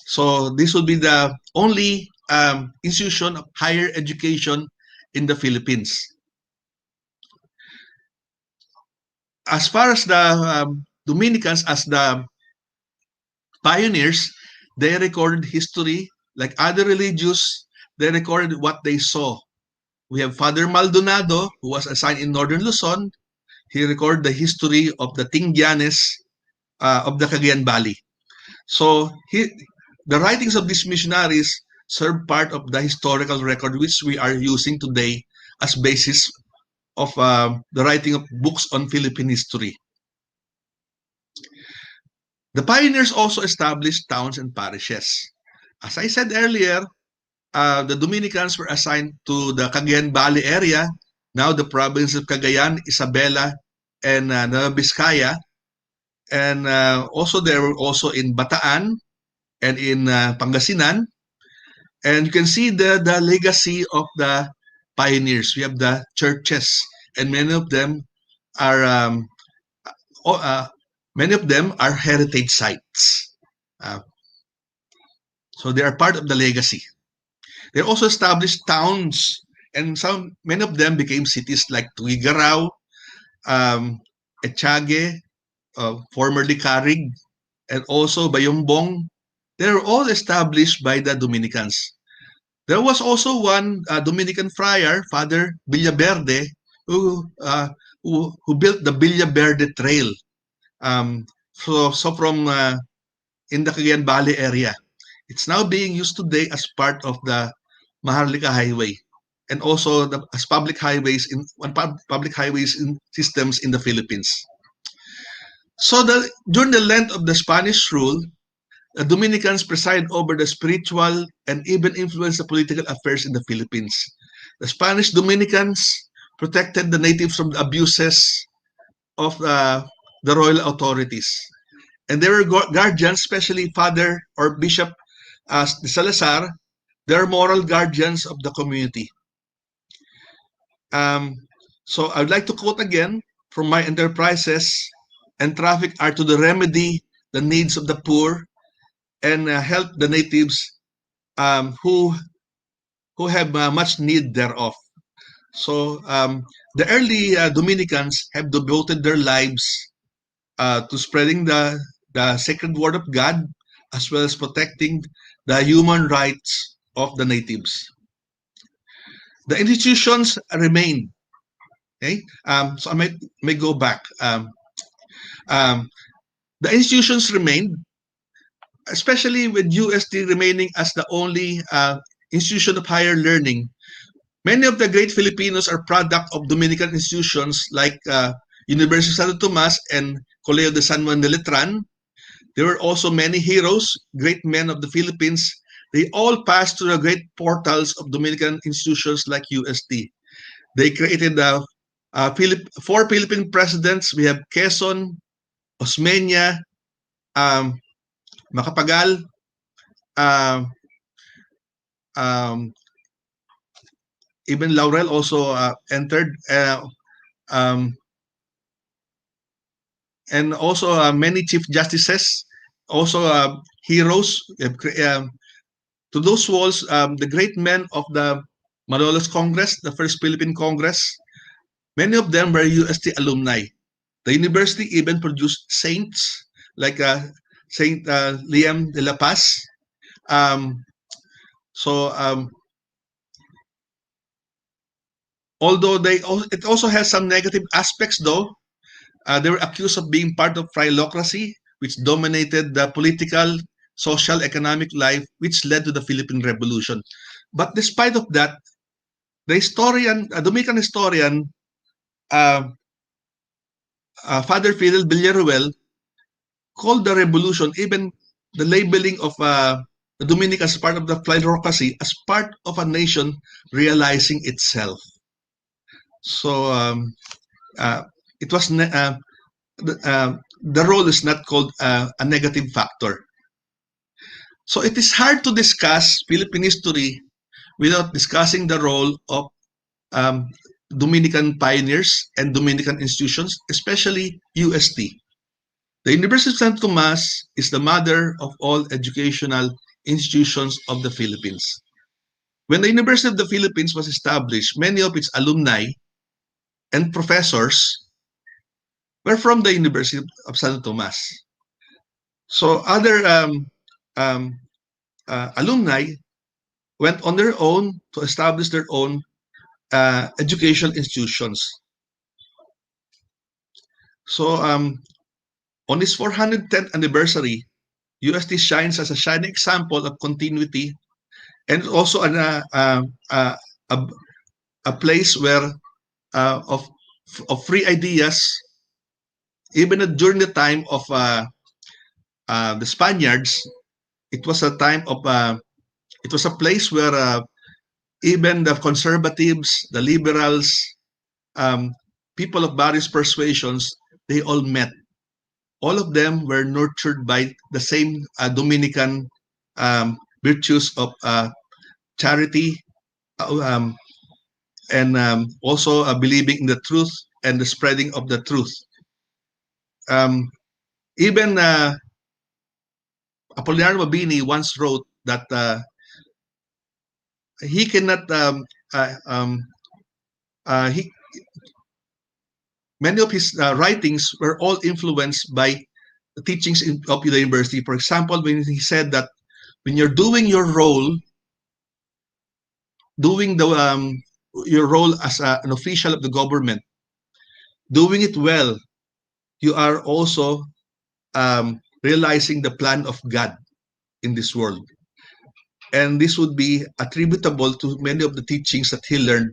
So this will be the only institution of higher education in the Philippines. As far as the Dominicans, as the pioneers, they recorded history like other religious. They recorded what they saw. We have Father Maldonado, who was assigned in Northern Luzon. He recorded the history of the Tingyanes of the Cagayan Valley. So the writings of these missionaries serve part of the historical record which we are using today as basis of the writing of books on Philippine history. The pioneers also established towns and parishes. As I said earlier, the Dominicans were assigned to the Cagayan Valley area, now the province of Cagayan, Isabela, and Nueva Vizcaya. And also they were also in Bataan and in Pangasinan. And you can see the legacy of the pioneers. We have the churches, and many of them are heritage sites. So they are part of the legacy. They also established towns, and many of them became cities like Tuguegarao, Echage, formerly Carig, and also Bayombong. They were all established by the Dominicans. There was also one Dominican friar, Father Villaverde, who built the Villaverde Trail. So from in the Cagayan Valley area. It's now being used today as part of the Maharlika Highway, and also as public highways systems in the Philippines. So during the length of the Spanish rule, the Dominicans preside over the spiritual and even influence the political affairs in the Philippines. The Spanish Dominicans protected the natives from the abuses of the royal authorities. And they were guardians, especially Father or Bishop de Salazar. They're moral guardians of the community. So I would like to quote again from my enterprises and traffic are to the remedy the needs of the poor and help the natives who have much need thereof. So the early Dominicans have devoted their lives to spreading the sacred word of God, as well as protecting the human rights of the natives. The institutions remain. Okay, so I may go back. The institutions remained, especially with UST remaining as the only institution of higher learning. Many of the great Filipinos are product of Dominican institutions like University of Santo Tomas and Colegio de San Juan de Letran. There were also many heroes, great men of the Philippines. They all passed through the great portals of Dominican institutions like UST. They created 4 Philippine presidents. We have Quezon, Osmeña, Macapagal, even Laurel also entered, and also many chief justices, also heroes. To those walls, the great men of the Malolos Congress, the first Philippine Congress, many of them were UST alumni. The university even produced saints like Saint Liam de la Paz. Although it also has some negative aspects, though. They were accused of being part of phylocracy, which dominated the political, social, economic life, which led to the Philippine Revolution. But despite of that, the historian, a Dominican historian, Father Fidel Villaruel, called the revolution, even the labeling of the Dominican as part of the phylocracy, as part of a nation realizing itself. So it was the role is not called a negative factor. So it is hard to discuss Philippine history without discussing the role of Dominican pioneers and Dominican institutions, especially UST. The University of Santo Tomas is the mother of all educational institutions of the Philippines. When the University of the Philippines was established, many of its alumni and professors were from the University of Santo Tomas. So other alumni went on their own to establish their own educational institutions. So on its 410th anniversary, UST shines as a shining example of continuity, and also a place where of free ideas. Even during the time of the Spaniards, it was a time of it was a place where even the conservatives, the liberals, people of various persuasions, they all met. All of them were nurtured by the same Dominican virtues of charity and also believing in the truth and the spreading of the truth. Even Apollinario Mabini once wrote that he cannot many of his writings were all influenced by the teachings of the university. For example, when he said that when you're doing your role, doing the your role as an official of the government, doing it well, you are also realizing the plan of God in this world. And this would be attributable to many of the teachings that he learned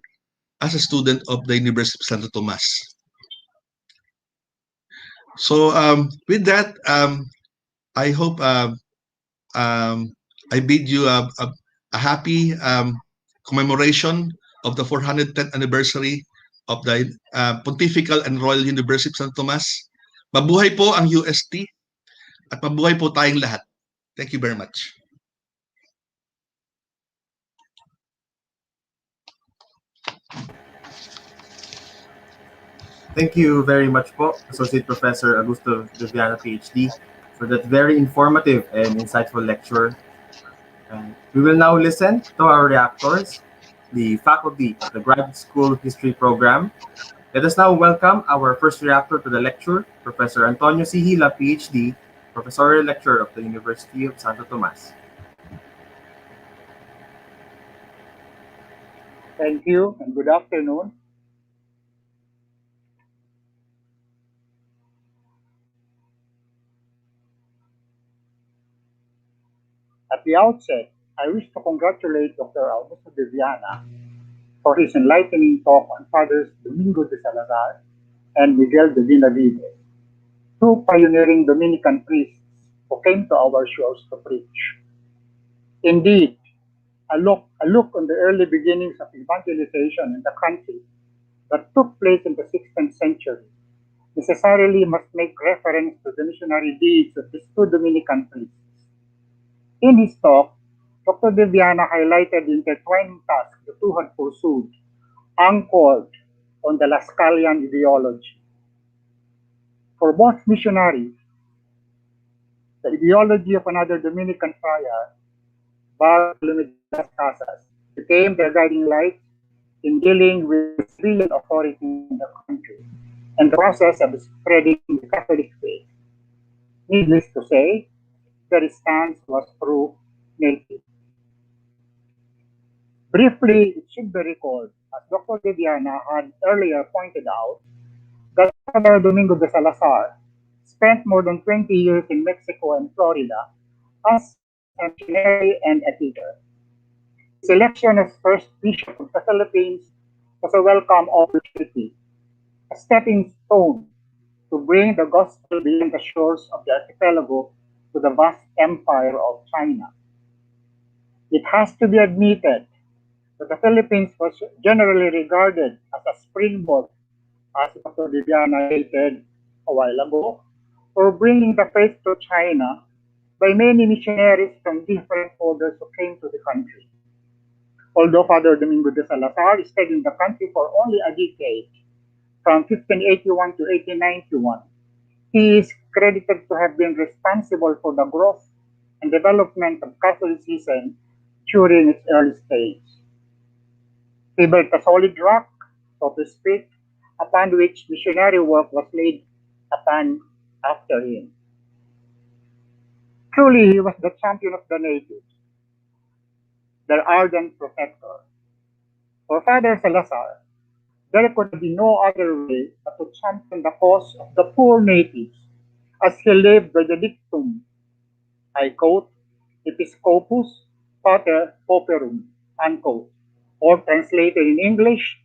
as a student of the University of Santo Tomas. So with that, I hope I bid you a happy commemoration of the 410th anniversary of the Pontifical and Royal University of Santo Tomas. Mabuhay po ang UST at mabuhay po tayong lahat. Thank you very much. Thank you very much po, Associate Professor Augusto de Viana, Ph.D., for that very informative and insightful lecture. And we will now listen to our reactors, the faculty of the Graduate School History Program, Let us now welcome our first reactor to the lecture, Professor Antonio C. Hila, Ph.D., Professorial Lecturer of the University of Santo Tomas. Thank you and good afternoon. At the outset, I wish to congratulate Dr. Augusto de Viana for his enlightening talk on Fathers Domingo de Salazar and Miguel de Benavides, two pioneering Dominican priests who came to our shores to preach. Indeed, a look on the early beginnings of evangelization in the country that took place in the 16th century necessarily must make reference to the missionary deeds of these two Dominican priests. In his talk, Dr. De Viana highlighted the intertwining task the two had pursued, anchored on the Lascallian ideology. For both missionaries, the ideology of another Dominican friar, Bartolome de las Casas, became their guiding light in dealing with civilian authority in the country and the process of spreading the Catholic faith. Needless to say, their stance was pro-native. Briefly, it should be recalled, as Dr. De Viana had earlier pointed out, that Father Domingo de Salazar spent more than 20 years in Mexico and Florida as a missionary and a teacher. His election as first bishop of the Philippines was a welcome opportunity, a stepping stone to bring the gospel beyond the shores of the archipelago to the vast empire of China. It has to be admitted that the Philippines was generally regarded as a springboard, as Dr. Viviana stated a while ago, for bringing the faith to China by many missionaries from different orders who came to the country. Although Father Domingo de Salazar stayed in the country for only a decade, from 1581 to 1891, he is credited to have been responsible for the growth and development of Catholicism during its early stage. He built a solid rock, so to speak, upon which missionary work was laid upon after him. Truly, he was the champion of the natives, their ardent protector. For Father Salazar, there could be no other way but to champion the cause of the poor natives, as he lived by the dictum, I quote, Episcopus Pater Pauperum, unquote, or translated in English,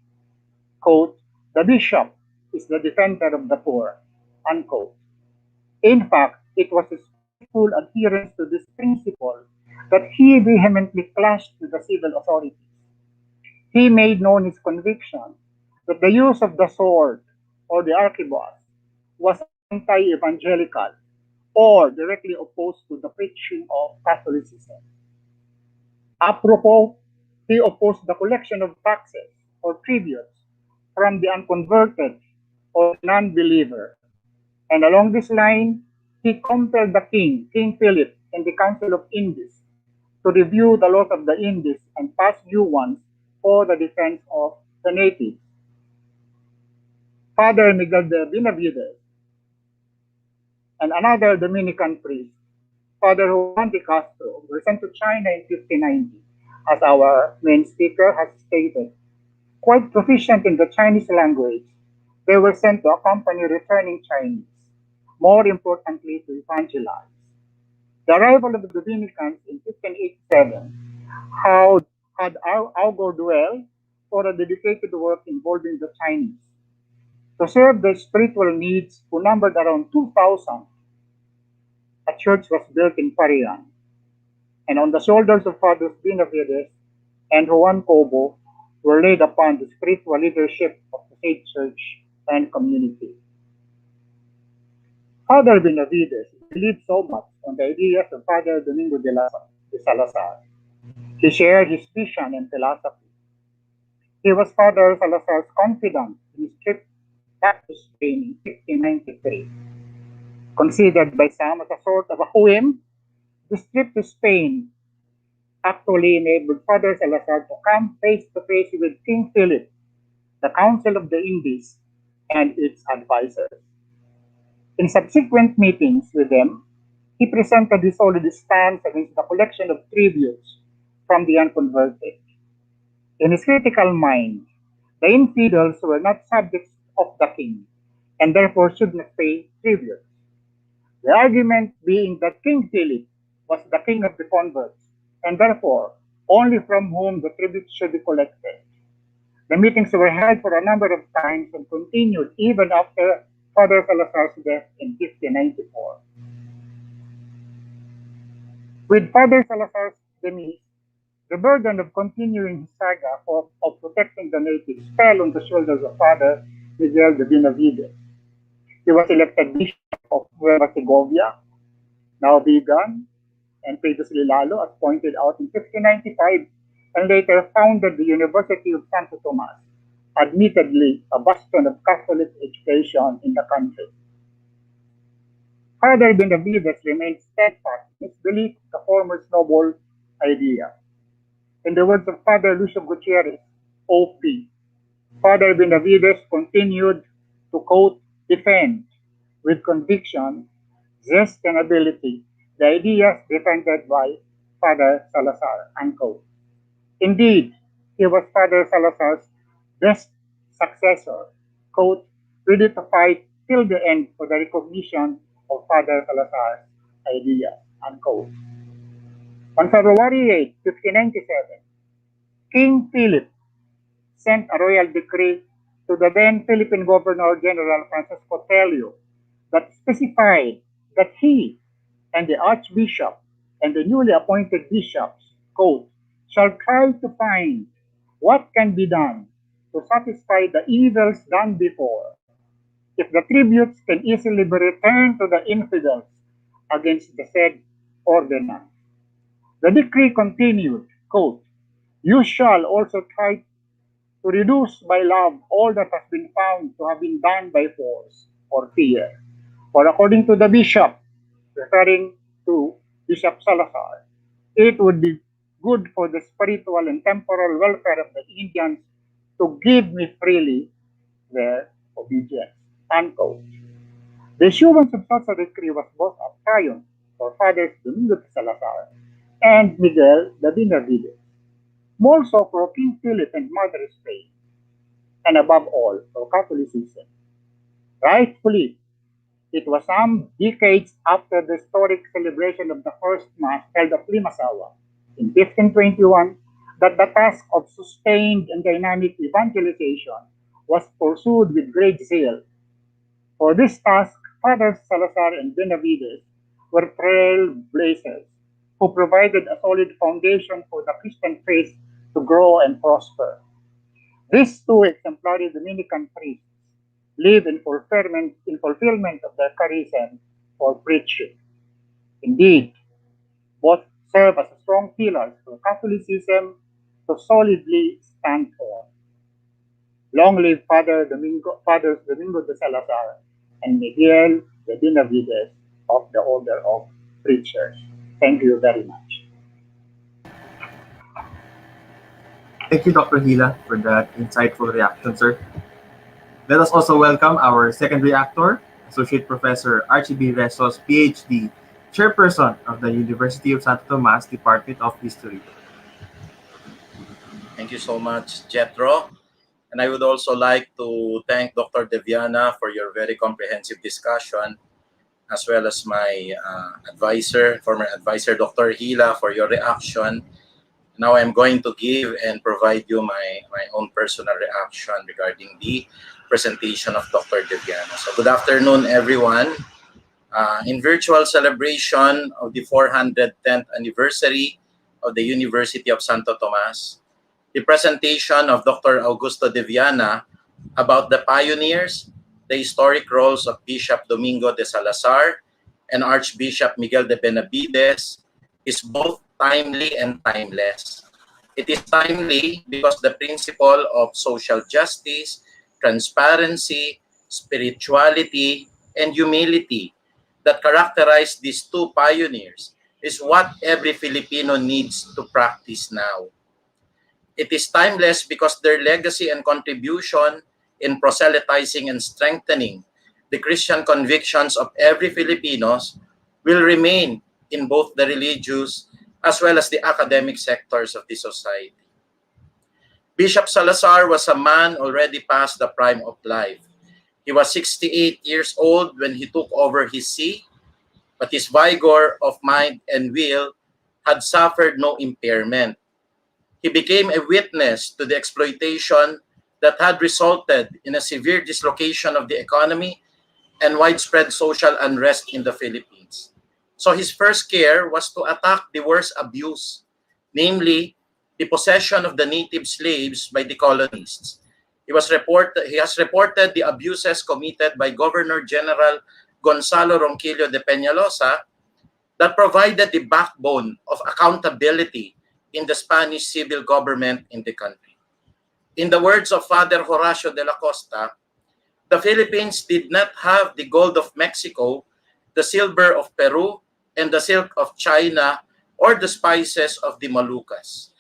quote, the bishop is the defender of the poor, unquote. In fact, it was his faithful adherence to this principle that he vehemently clashed with the civil authorities. He made known his conviction that the use of the sword or the arquebus was anti-evangelical or directly opposed to the preaching of Catholicism. Apropos, he opposed the collection of taxes or tributes from the unconverted or non-believer. And along this line, he compelled the king, King Philip, and the Council of Indies to review the laws of the Indies and pass new ones for the defense of the natives. Father Miguel de Benavides and another Dominican priest, Father Juan de Castro, were sent to China in 1590, as our main speaker has stated. Quite proficient in the Chinese language, they were sent to accompany returning Chinese, more importantly to evangelize. The arrival of the Dominicans in 1587 had augured well for a dedicated work involving the Chinese. To serve their spiritual needs, who numbered around 2,000, a church was built in Parian, and on the shoulders of Fathers Benavides and Juan Cobo were laid upon the spiritual leadership of the said church and community. Father Benavides believed so much on the ideas of Father Domingo de Salazar. He shared his vision and philosophy. He was Father Salazar's confidant in his trip back to Spain in 1593. Considered by some as a sort of a whim, this trip to Spain actually enabled Father Salazar to come face to face with King Philip, the Council of the Indies, and its advisors. In subsequent meetings with them, he presented his solid stance against the collection of tributes from the unconverted. In his critical mind, the infidels were not subjects of the king and therefore should not pay tribute. The argument being that King Philip was the king of the converts and therefore only from whom the tribute should be collected. The meetings were held for a number of times and continued even after Father Salazar's death in 1594. With Father Salazar's demise, the burden of continuing his saga of protecting the natives fell on the shoulders of Father Miguel de Benavides. He was elected Bishop of Nueva Segovia, now vegan, and previously Lalo, as pointed out in 1595, and later founded the University of Santo Tomas, admittedly a bastion of Catholic education in the country. Father Benavides remained steadfast in his belief in the former's noble idea. In the words of Father Lucio Gutierrez, OP, Father Benavides continued to, quote, defend with conviction, zest, and ability the ideas defended by Father Salazar, unquote. Indeed, he was Father Salazar's best successor, quote, ready to fight till the end for the recognition of Father Salazar's ideas, unquote. On February 8, 1597, King Philip sent a royal decree to the then Philippine Governor General Francisco Tello that specified that he and the Archbishop and the newly appointed bishops, quote, shall try to find what can be done to satisfy the evils done before, if the tributes can easily be returned to the infidels against the said ordinance. The decree continued, quote, you shall also try to reduce by love all that has been found to have been done by force or fear. For according to the bishop, referring to Bishop Salazar, it would be good for the spiritual and temporal welfare of the Indians to give me freely their obedience, unquote. The issuance of such a decree was both a triumph for Fathers Domingo de Salazar and Miguel de Benavides, more so for King Philip and Mother Spain, and above all for Catholicism. Rightfully, it was some decades after the historic celebration of the first Mass held at Limasawa in 1521 that the task of sustained and dynamic evangelization was pursued with great zeal. For this task, Fathers Salazar and Benavides were trailblazers who provided a solid foundation for the Christian faith to grow and prosper. These two exemplary Dominican priests live in fulfillment of their charism for preaching. Indeed, both serve as strong pillars for Catholicism to solidly stand on. Long live Fathers Domingo de Salazar and Miguel de Benavides of the Order of Preachers. Thank you very much. Thank you, Dr. Hila, for that insightful reaction, sir. Let us also welcome our second reactor, Associate Professor Archie B. Resos, Ph.D., Chairperson of the University of Santo Tomas, Department of History. Thank you so much, Jethro. And I would also like to thank Dr. Viana for your very comprehensive discussion, as well as my former advisor, Dr. Hila, for your reaction. Now I'm going to give and provide you my own personal reaction regarding the presentation of Dr. Viana. So good afternoon, everyone. In virtual celebration of the 410th anniversary of the University of Santo Tomas, the presentation of Dr. Augusto de Viana about the pioneers, the historic roles of Bishop Domingo de Salazar and Archbishop Miguel de Benavides is both timely and timeless. It is timely because the principle of social justice, transparency, spirituality, and humility that characterize these two pioneers is what every Filipino needs to practice now. It is timeless because their legacy and contribution in proselytizing and strengthening the Christian convictions of every Filipinos will remain in both the religious as well as the academic sectors of the society. Bishop Salazar was a man already past the prime of life. He was 68 years old when he took over his see, but his vigor of mind and will had suffered no impairment. He became a witness to the exploitation that had resulted in a severe dislocation of the economy and widespread social unrest in the Philippines. So his first care was to attack the worst abuse, namely the possession of the native slaves by the colonists. He has reported the abuses committed by Governor General Gonzalo Ronquillo de Peñalosa that provided the backbone of accountability in the Spanish civil government in the country. In the words of Father Horacio de la Costa, the Philippines did not have the gold of Mexico, the silver of Peru, and the silk of China, or the spices of the Moluccas.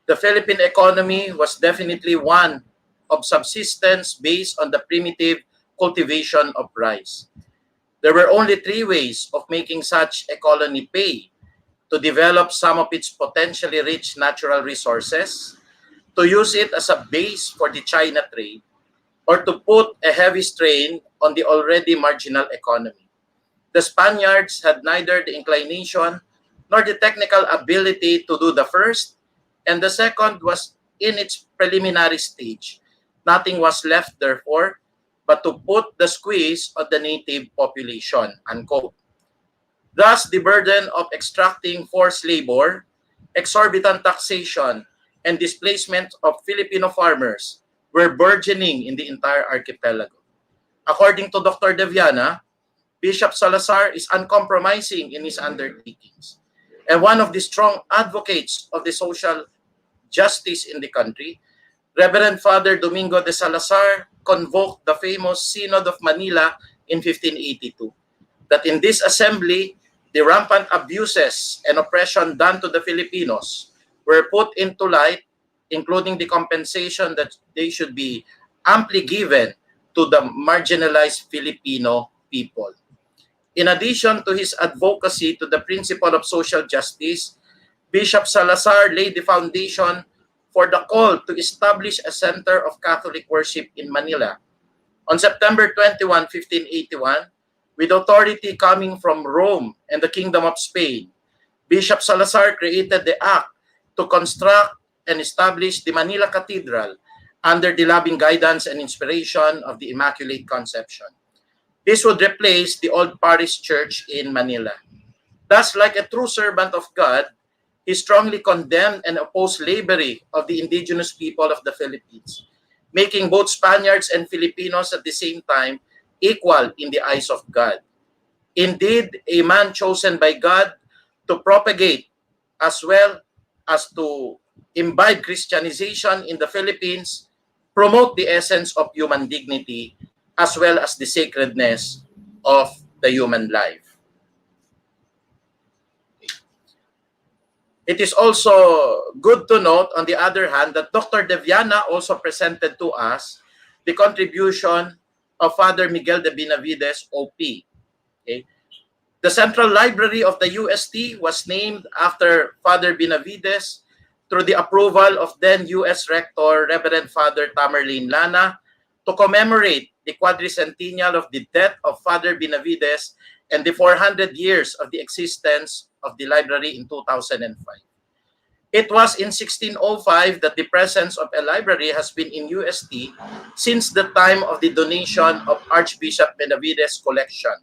The Philippine economy was definitely one of subsistence based on the primitive cultivation of rice. There were only three ways of making such a colony pay: to develop some of its potentially rich natural resources, to use it as a base for the China trade, or to put a heavy strain on the already marginal economy. The Spaniards had neither the inclination nor the technical ability to do the first, and the second was in its preliminary stage. Nothing was left, therefore, but to put the squeeze on the native population, unquote. Thus, the burden of extracting forced labor, exorbitant taxation, and displacement of Filipino farmers were burgeoning in the entire archipelago. According to Dr. De Viana, Bishop Salazar is uncompromising in his undertakings, and one of the strong advocates of the social justice in the country. Reverend Father Domingo de Salazar convoked the famous Synod of Manila in 1582, that in this assembly, the rampant abuses and oppression done to the Filipinos were put into light, including the compensation that they should be amply given to the marginalized Filipino people. In addition to his advocacy to the principle of social justice, Bishop Salazar laid the foundation for the call to establish a center of Catholic worship in Manila. On September 21, 1581, with authority coming from Rome and the Kingdom of Spain, Bishop Salazar created the act to construct and establish the Manila Cathedral under the loving guidance and inspiration of the Immaculate Conception. This would replace the old parish church in Manila. Thus, like a true servant of God, he strongly condemned and opposed slavery of the indigenous people of the Philippines, making both Spaniards and Filipinos at the same time equal in the eyes of God. Indeed, a man chosen by God to propagate as well as to imbibe Christianization in the Philippines, promote the essence of human dignity as well as the sacredness of the human life. It is also good to note, on the other hand, that Dr. De Viana also presented to us the contribution of Father Miguel de Benavides, OP. Okay. The Central Library of the UST was named after Father Benavides through the approval of then U.S. Rector Reverend Father Tamerlane Lana to commemorate the quadricentennial of the death of Father Benavides and the 400 years of the existence of the library in 2005. It was in 1605 that the presence of a library has been in UST since the time of the donation of Archbishop Benavides' collection.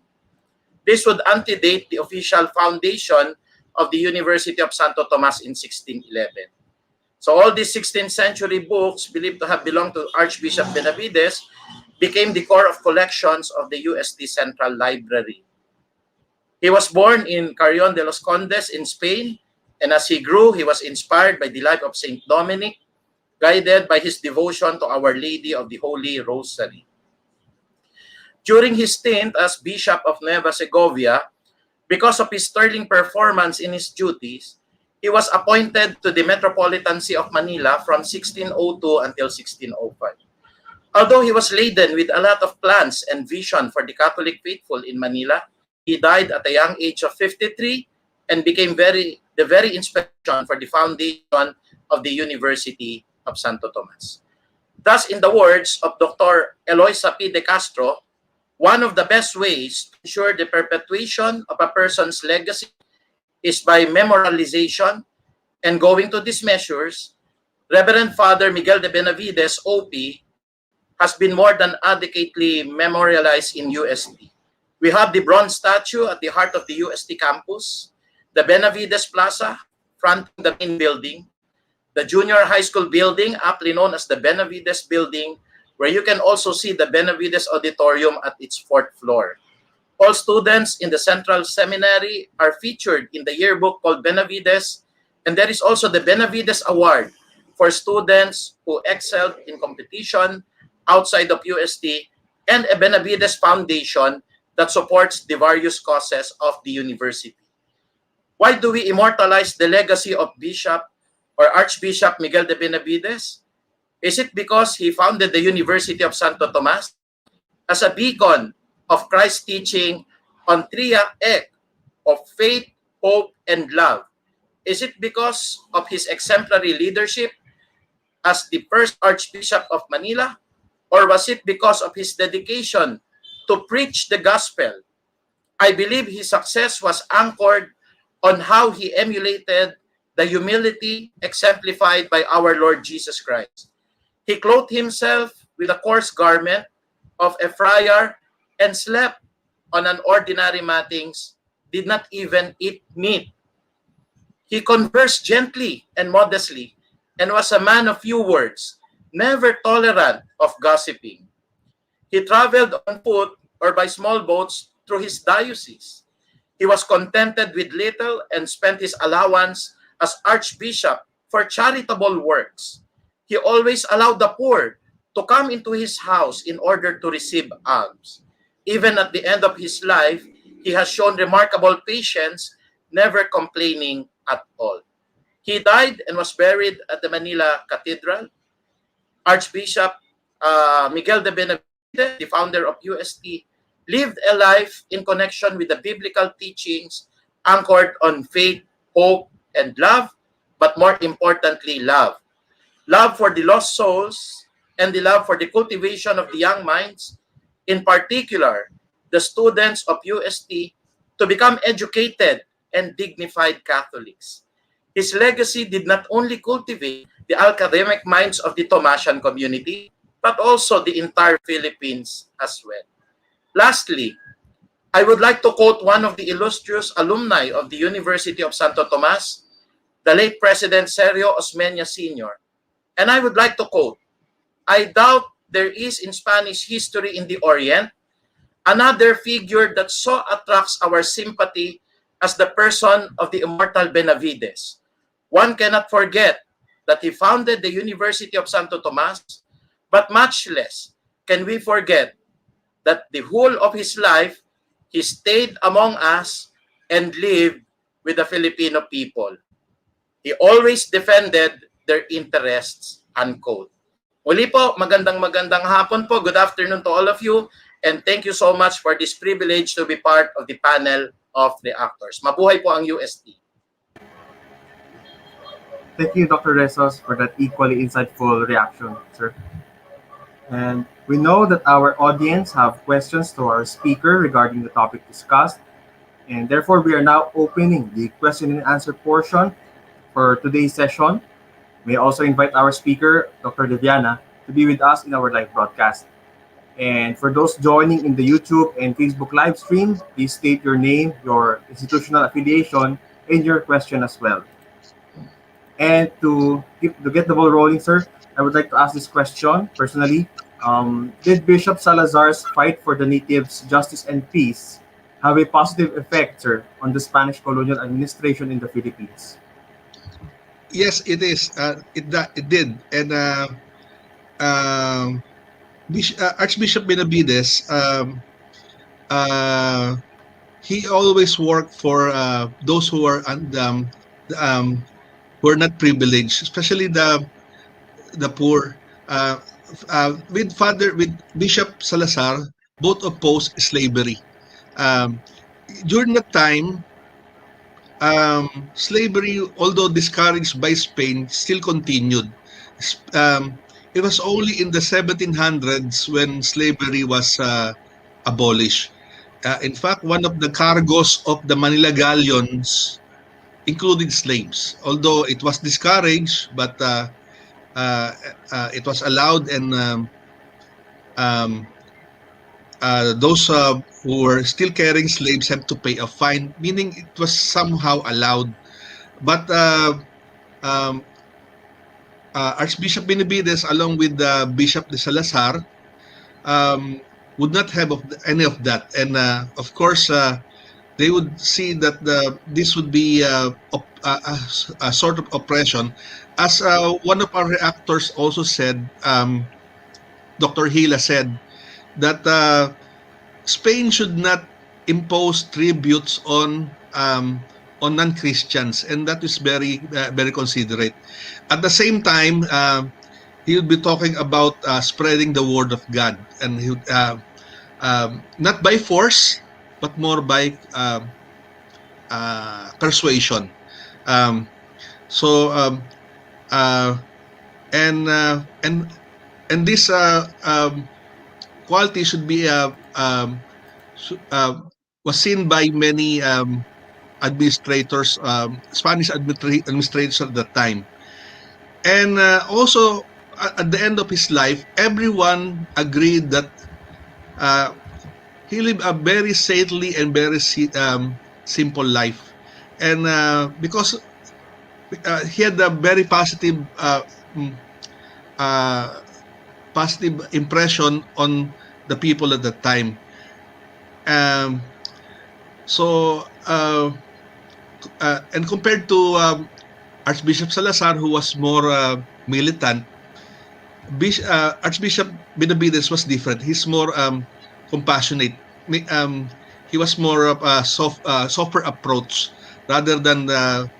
This would antedate the official foundation of the University of Santo Tomas in 1611. So all these 16th century books believed to have belonged to Archbishop Benavides became the core of collections of the UST Central Library. He was born in Carrion de los Condes in Spain, and as he grew, he was inspired by the life of Saint Dominic, guided by his devotion to Our Lady of the Holy Rosary. During his stint as Bishop of Nueva Segovia, because of his sterling performance in his duties, he was appointed to the Metropolitan See of Manila from 1602 until 1605. Although he was laden with a lot of plans and vision for the Catholic faithful in Manila, he died at a young age of 53 and became the very inspiration for the foundation of the University of Santo Tomas. Thus, in the words of Dr. Eloisa P. de Castro, one of the best ways to ensure the perpetuation of a person's legacy is by memorialization, and going to these measures, Reverend Father Miguel de Benavides, OP, has been more than adequately memorialized in UST. We have the bronze statue at the heart of the UST campus, the Benavides Plaza, fronting the main building, the junior high school building, aptly known as the Benavides Building, where you can also see the Benavides Auditorium at its fourth floor. All students in the Central Seminary are featured in the yearbook called Benavides, and there is also the Benavides Award for students who excelled in competition outside of UST, and a Benavides Foundation that supports the various causes of the university. Why do we immortalize the legacy of Bishop or Archbishop Miguel de Benavides? Is it because he founded the University of Santo Tomas as a beacon of Christ's teaching on triac of faith, hope, and love? Is it because of his exemplary leadership as the first Archbishop of Manila? Or was it because of his dedication to preach the gospel? I believe his success was anchored on how he emulated the humility exemplified by our Lord Jesus Christ. He clothed himself with a coarse garment of a friar and slept on an ordinary mattings, did not even eat meat. He conversed gently and modestly, and was a man of few words, never tolerant of gossiping. He traveled on foot or by small boats through his diocese. He was contented with little and spent his allowance as Archbishop for charitable works. He always allowed the poor to come into his house in order to receive alms. Even at the end of his life, he has shown remarkable patience, never complaining at all. He died and was buried at the Manila Cathedral. Archbishop Miguel de Benavides, the founder of UST, lived a life in connection with the biblical teachings anchored on faith, hope, and love, but more importantly, love. Love for the lost souls and the love for the cultivation of the young minds, in particular, the students of UST, to become educated and dignified Catholics. His legacy did not only cultivate the academic minds of the Tomasian community, but also the entire Philippines as well. Lastly, I would like to quote one of the illustrious alumni of the University of Santo Tomas, the late President Sergio Osmeña Sr. And I would like to quote, "I doubt there is in Spanish history in the Orient another figure that so attracts our sympathy as the person of the immortal Benavides. One cannot forget that he founded the University of Santo Tomas, but much less can we forget that the whole of his life he stayed among us and lived with the Filipino people. He always defended their interests," unquote. Muli po, magandang hapon po. Good afternoon to all of you, and thank you so much for this privilege to be part of the panel of Reactors. Mabuhay po ang UST. Thank you, Dr. Resos, for that equally insightful reaction, sir. And we know that our audience have questions to our speaker regarding the topic discussed, and therefore we are now opening the question and answer portion for today's session. May also invite our speaker, Dr. Viana, to be with us in our live broadcast. And for those joining in the YouTube and Facebook live stream, please state your name, your institutional affiliation, and your question as well. And to get the ball rolling, sir, I would like to ask this question personally. Did Bishop Salazar's fight for the natives' justice and peace have a positive effect, sir, on the Spanish colonial administration in the Philippines? Yes, it is. It did. And Archbishop Benavides, he always worked for those who are who are not privileged, especially the poor. with Bishop Salazar, both opposed slavery. During that time, slavery, although discouraged by Spain, still continued. It was only in the 1700s when slavery was abolished. In fact, one of the cargoes of the Manila galleons included slaves, although it was discouraged, but it was allowed, and um, those who were still carrying slaves have to pay a fine, meaning it was somehow allowed. But Archbishop Benavides, along with Bishop de Salazar, would not have any of that. And of course, they would see that this would be a sort of oppression. As one of our reactors also said, Dr. Hila said, that Spain should not impose tributes on non-Christians, and that is very very considerate. At the same time, he would be talking about spreading the word of God, and he would, not by force, but more by persuasion. So and this quality should be was seen by many administrators, Spanish administrators at the time. And also, at the end of his life, everyone agreed that he lived a very saintly and very simple life. And because he had a very positive positive impression on the people at the time. And compared to Archbishop Salazar, who was more militant, Archbishop Benavides was different. He's more compassionate. He was more of a softer approach rather than a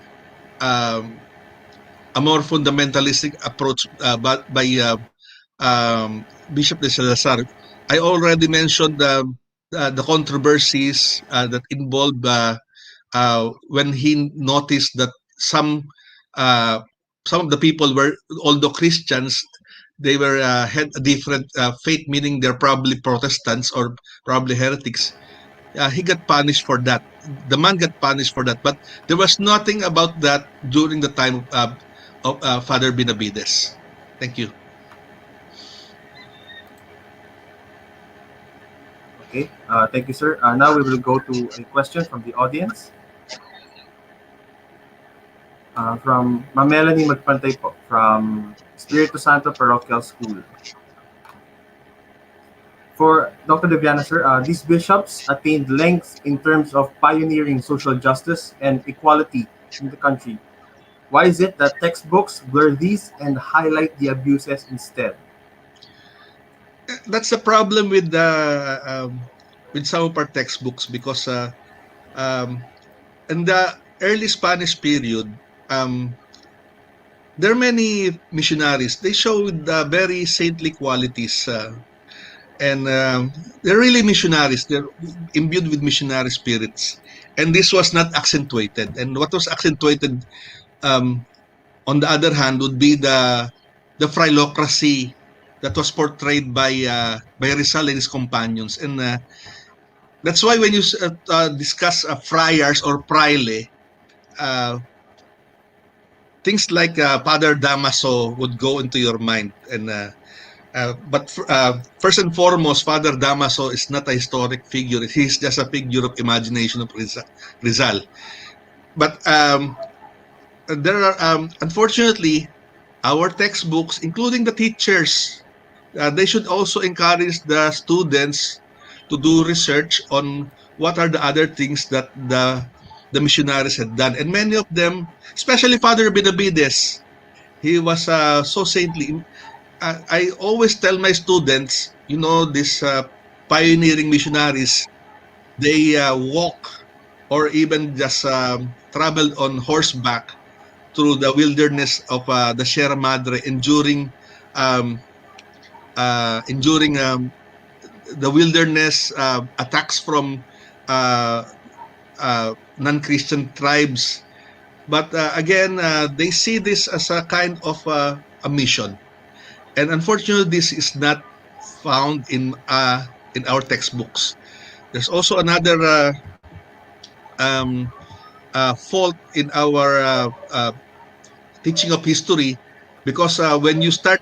more fundamentalistic approach by Bishop de Salazar. I already mentioned the controversies that involved when he noticed that some of the people were, although Christians, they were had a different faith, meaning they're probably Protestants or probably heretics. He got punished for that. The man got punished for that, but there was nothing about that during the time of Father Benavides. Thank you. Okay, thank you, sir. Now we will go to a question from the audience. From Melanie Magpantay po, from Espiritu Santo Parochial School. For Dr. De Viana, sir, these bishops attained lengths in terms of pioneering social justice and equality in the country. Why is it that textbooks blur these and highlight the abuses instead? That's the problem with some of our textbooks, because in the early Spanish period, there are many missionaries. They showed very saintly qualities, and they're really missionaries. They're imbued with missionary spirits, and this was not accentuated. And what was accentuated, on the other hand, would be the philocracy that was portrayed by Rizal and his companions. And that's why when you discuss friars or praile, things like Father Damaso would go into your mind. And but first and foremost, Father Damaso is not a historic figure. He's just a figure of imagination of Rizal. But there are, unfortunately, our textbooks, including the teachers, they should also encourage the students to do research on what are the other things that the missionaries had done. And many of them, especially Father Benavides, he was so saintly. I always tell my students, these pioneering missionaries, they walk or even just traveled on horseback through the wilderness of the Sierra Madre, enduring enduring the wilderness attacks from non-Christian tribes. But again, they see this as a kind of a mission. And unfortunately, this is not found in our textbooks. There's also another fault in our teaching of history, because when you start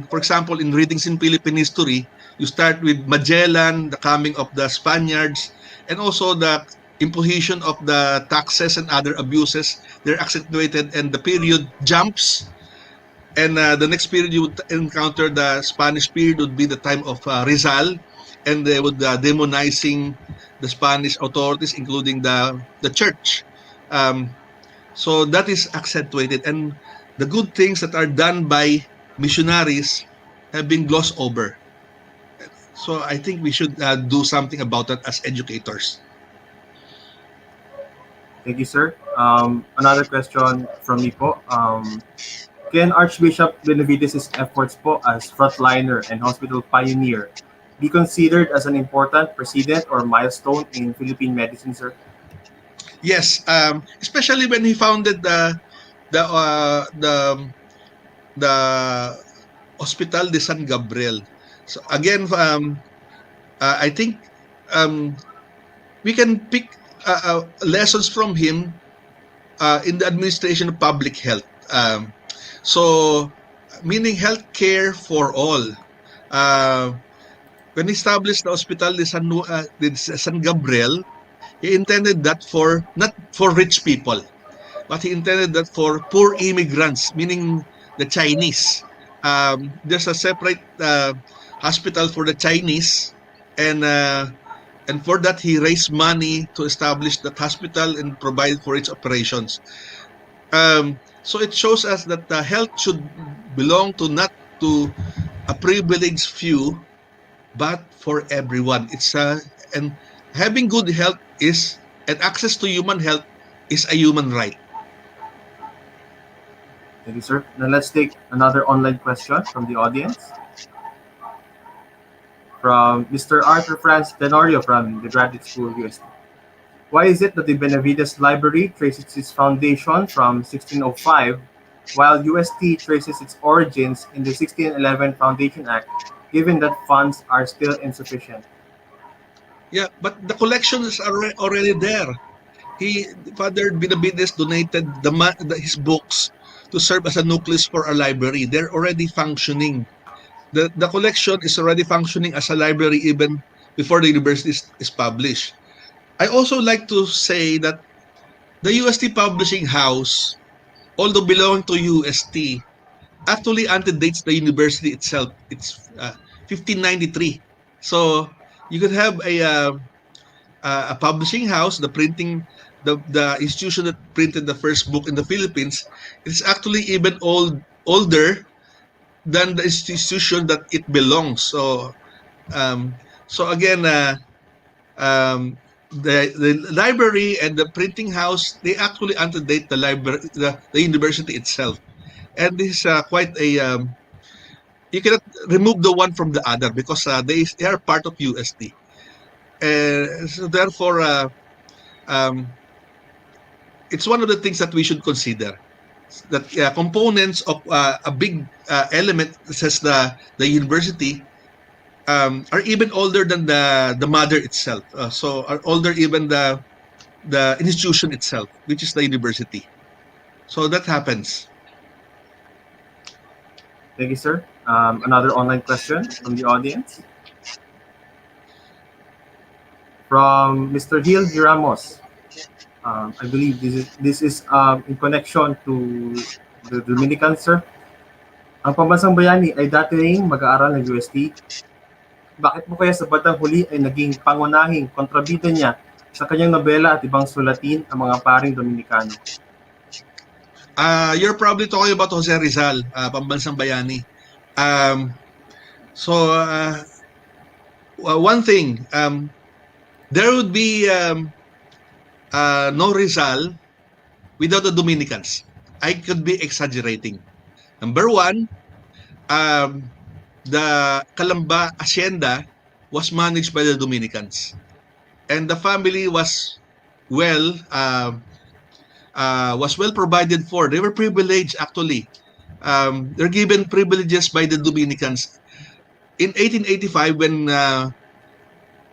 for example, in readings in Philippine history, you start with Magellan, the coming of the Spaniards, and also the imposition of the taxes and other abuses. They're accentuated, and the period jumps. And the next period you would encounter, the Spanish period, would be the time of Rizal, and they would demonizing the Spanish authorities, including the church. So that is accentuated, and the good things that are done by missionaries have been glossed over. So I think we should do something about that as educators. Thank you, sir. Another question from me po. Can Archbishop Benavides' efforts po as frontliner and hospital pioneer be considered as an important precedent or milestone in Philippine medicine, sir? Yes, especially when he founded the Hospital de San Gabriel. So again, I think we can pick lessons from him in the administration of public health. So, meaning healthcare for all. When he established the Hospital de San Gabriel, he intended that not for rich people, but he intended that for poor immigrants, meaning the Chinese. There's a separate hospital for the Chinese, and for that he raised money to establish that hospital and provide for its operations. So it shows us that the health should belong to not to a privileged few, but for everyone. And having good health and access to human health is a human right. Thank you, sir. Now let's take another online question from the audience. From Mr. Arthur Franz Tenorio from the Graduate School, UST. Why is it that the Benavides Library traces its foundation from 1605, while UST traces its origins in the 1611 Foundation Act, given that funds are still insufficient? Yeah, but the collection is already there. Father Benavides donated his books to serve as a nucleus for a library. They're already functioning. The collection is already functioning as a library even before the university is published. I also like to say that the UST Publishing House, although belonging to UST, actually antedates the university itself. It's 1593. So you could have a publishing house, the institution that printed the first book in the Philippines. It's actually even older than the institution that it belongs. So again, the library and the printing house, they actually antedate the library, the university itself. And this is quite a you cannot remove the one from the other, because they are part of UST. So therefore, it's one of the things that we should consider. That components of a big element, says the university, are even older than the mother itself. So are older even the institution itself, which is the university. So that happens. Thank you, sir. Another online question from the audience. From Mr. Gil Ramos. I believe this is in connection to the Dominicans, sir. Ang Pambansang Bayani ay dati ring mag-aaral ng UST. Bakit mo kaya sa batang huli ay naging pangunahing kontrabida niya sa kanyang nobela at ibang sulatin ang mga paring Dominikano? You're probably talking about Jose Rizal, Pambansang Bayani. One thing, there would be no Rizal without the Dominicans. I could be exaggerating. Number one, the Calamba Hacienda was managed by the Dominicans. And the family was well provided for. They were privileged, actually. They're given privileges by the Dominicans. In 1885, when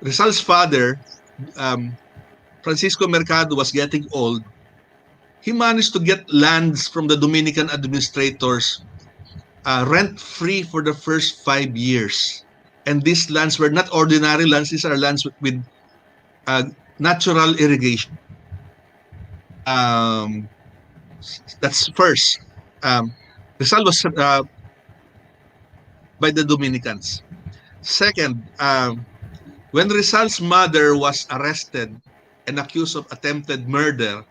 Rizal's father, Francisco Mercado, was getting old, he managed to get lands from the Dominican administrators rent-free for the first 5 years. And these lands were not ordinary lands. These are lands with natural irrigation. That's first. Rizal was by the Dominicans. Second, when Rizal's mother was arrested and accused of attempted murder,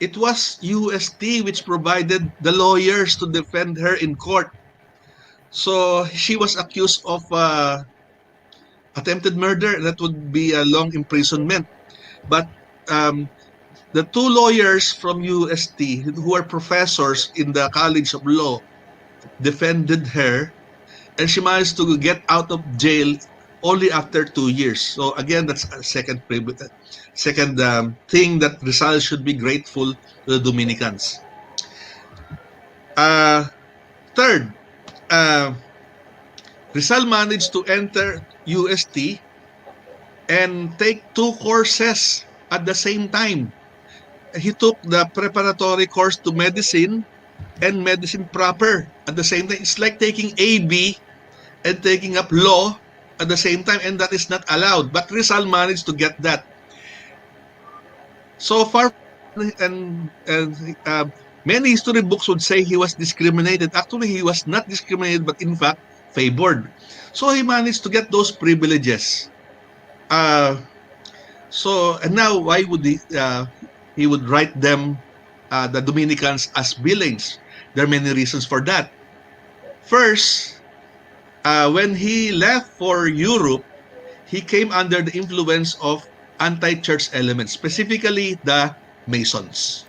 it was UST which provided the lawyers to defend her in court. So she was accused of attempted murder. That would be a long imprisonment. But the two lawyers from UST, who are professors in the College of Law, defended her, and she managed to get out of jail only after 2 years. So again, that's a second thing that Rizal should be grateful to the Dominicans. Third, Rizal managed to enter UST and take 2 courses at the same time. He took the preparatory course to medicine and medicine proper at the same time. It's like taking AB and taking up law at the same time, and that is not allowed. But Rizal managed to get that. So far, and many history books would say he was discriminated. Actually, he was not discriminated, but in fact, favored. So he managed to get those privileges. And now, why would he would write them, the Dominicans, as billings? There are many reasons for that. First, when he left for Europe, he came under the influence of anti-church elements, specifically the Masons.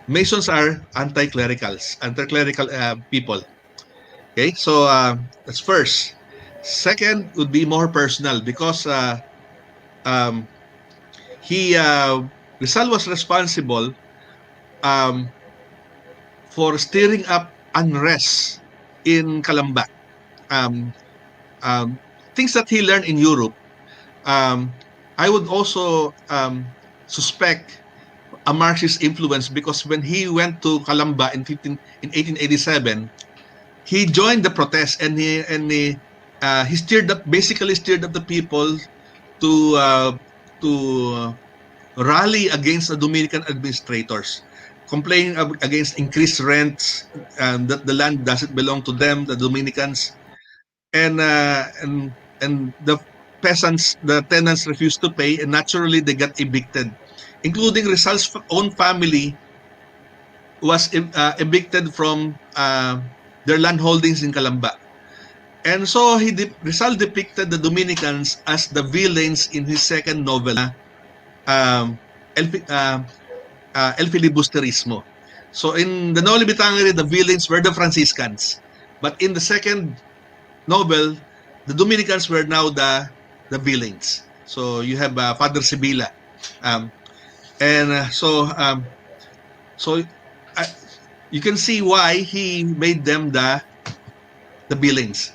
Masons are anti-clerical people. Okay, so that's first. Second would be more personal, because Rizal was responsible for stirring up unrest in Calamba. Things that he learned in Europe. I would also suspect a Marxist influence, because when he went to Calamba in 1887, he joined the protest, and he basically stirred up the people to rally against the Dominican administrators, complaining against increased rents, and that the land doesn't belong to them, the Dominicans, and the peasants, the tenants, refused to pay, and naturally they got evicted, including Rizal's own family was evicted from their land holdings in Calamba. And so Rizal depicted the Dominicans as the villains in his second novela, El Filibusterismo. So in the Noli Me Tangere, the villains were the Franciscans, but in the second novel, the Dominicans were now the villains. So you have Father Sibila, you can see why he made them the villains.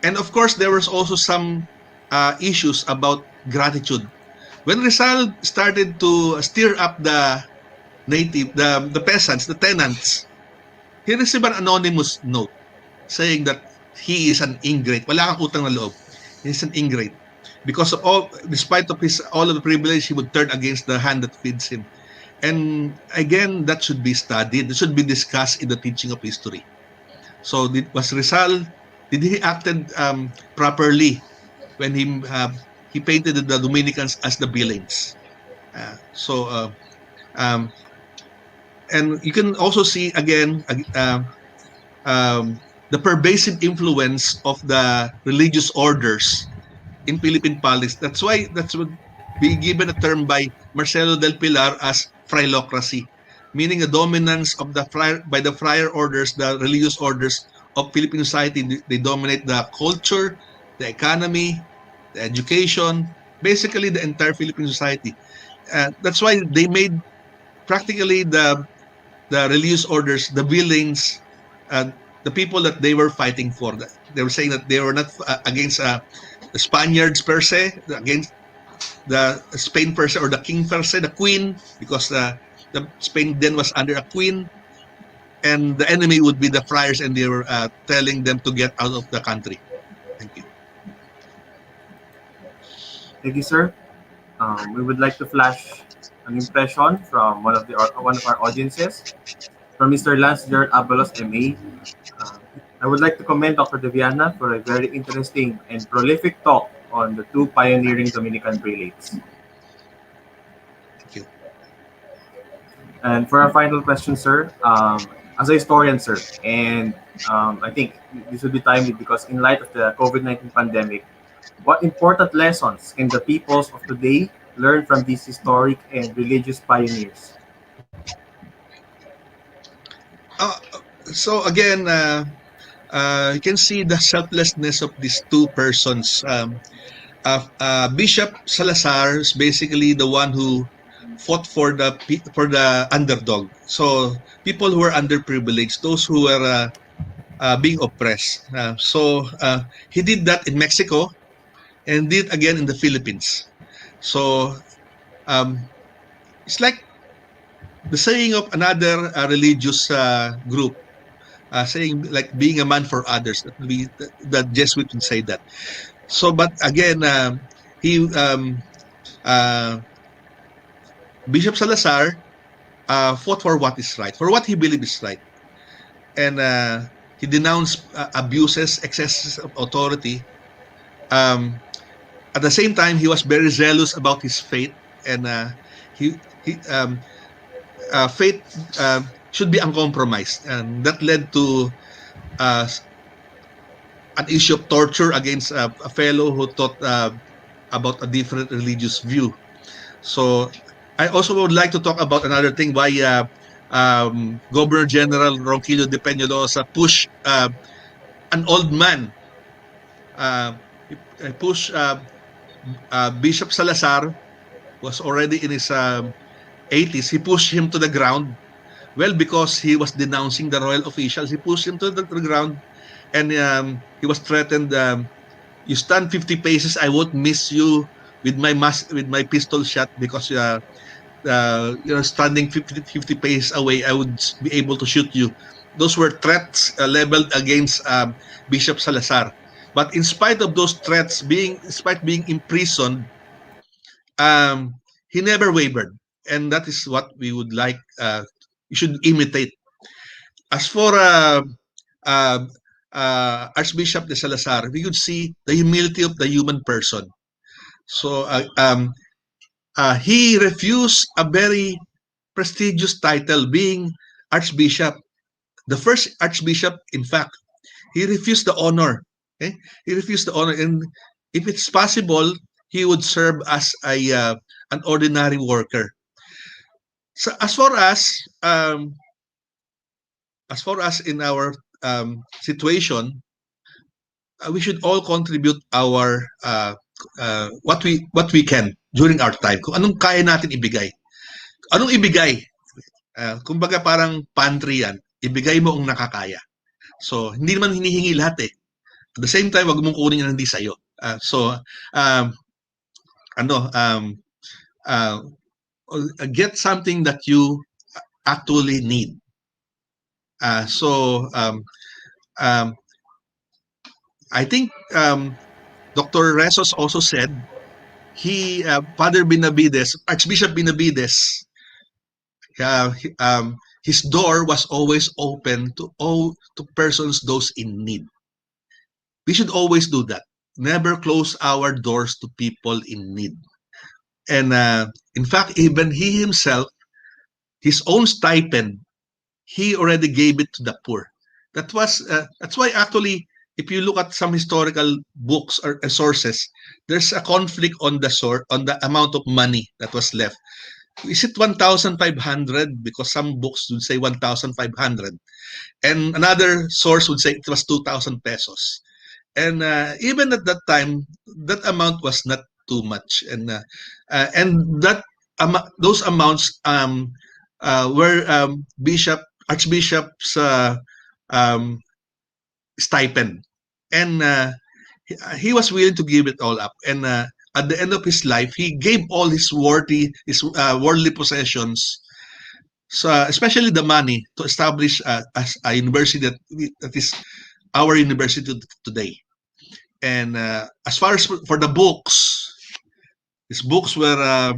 And of course, there was also some issues about gratitude. When Rizal started to stir up the peasants, the tenants, he received an anonymous note saying that he is an ingrate. Wala kang utang na loob. He's an ingrate. Because of despite of all of the privilege, he would turn against the hand that feeds him. And again, that should be studied. It should be discussed in the teaching of history. So did he acted properly when he painted the Dominicans as the villains? And you can also see again the pervasive influence of the religious orders in Philippine politics. That's why that would be given a term by Marcelo del Pilar as phrilocracy, meaning a dominance of by the friar orders, the religious orders, of Philippine society. They dominate the culture, the economy, the education, basically the entire Philippine society. That's why they made practically the religious orders, the villains, the people that they were fighting for. They were saying that they were not against the Spaniards per se, against the Spain per se, or the king per se, the queen, because the Spain then was under a queen, and the enemy would be the friars, and they were telling them to get out of the country. Thank you. Thank you, sir. We would like to flash an impression from one of our audiences, from Mr. Lance Gerard Abalos, MA. I would like to commend Dr. De Viana for a very interesting and prolific talk on the two pioneering Dominican prelates. Thank you. And for our final question, sir, as a historian, sir, and I think this would be timely because in light of the COVID-19 pandemic, what important lessons can the peoples of today learn from these historic and religious pioneers? So again, you can see the selflessness of these two persons. Bishop Salazar is basically the one who fought for the underdog. So people who were underprivileged, those who were being oppressed. So he did that in Mexico and did again in the Philippines. So it's like the saying of another religious group, saying like being a man for others. The Jesuit would say that. So, but again, he Bishop Salazar fought for what is right, for what he believed is right, and he denounced abuses, excesses of authority. At the same time, he was very zealous about his faith, and faith should be uncompromised, and that led to an issue of torture against a fellow who thought about a different religious view. So I also would like to talk about another thing, why Governor General Ronquillo de Peñalosa pushed an old man. He pushed Bishop Salazar, was already in his 80s. He pushed him to the ground. Well, because he was denouncing the royal officials, he pushed him to the ground, and he was threatened. You stand 50 paces, I won't miss you with my pistol shot, because you're standing 50 paces away. I would be able to shoot you. Those were threats leveled against Bishop Salazar. But in spite of those threats, despite being imprisoned, he never wavered, and that is what we would like. You should imitate. As for Archbishop de Salazar, we could see the humility of the human person. So he refused a very prestigious title, being Archbishop, the first Archbishop. In fact, he refused the honor. Okay? He refused the honor, and if it's possible, he would serve as an ordinary worker. So as far as in our situation, we should all contribute our what we can during our time. Kung anong kaya natin ibigay. Anong ibigay? Kumbaga parang pantry yan. Ibigay mo ang nakakaya. So, hindi naman hinihingi lahat eh. At the same time, wag mong kunin yung hindi sa'yo. Get something that you actually need. I think Dr. Resos also said Father Benavides, Archbishop Benavides, his door was always open to persons, those in need. We should always do that. Never close our doors to people in need. And in fact, even he himself, his own stipend, he already gave it to the poor. That's why actually, if you look at some historical books or sources, there's a conflict on the amount of money that was left. is it 1,500? Because some books would say 1,500. And another source would say it was 2,000 pesos. And even at that time, that amount was not too much. And that those amounts were Archbishop's um, stipend. And he was willing to give it all up. And at the end of his life, he gave all his worldly possessions, so especially the money, to establish as a university that is our university today. And as far as for the books, these books were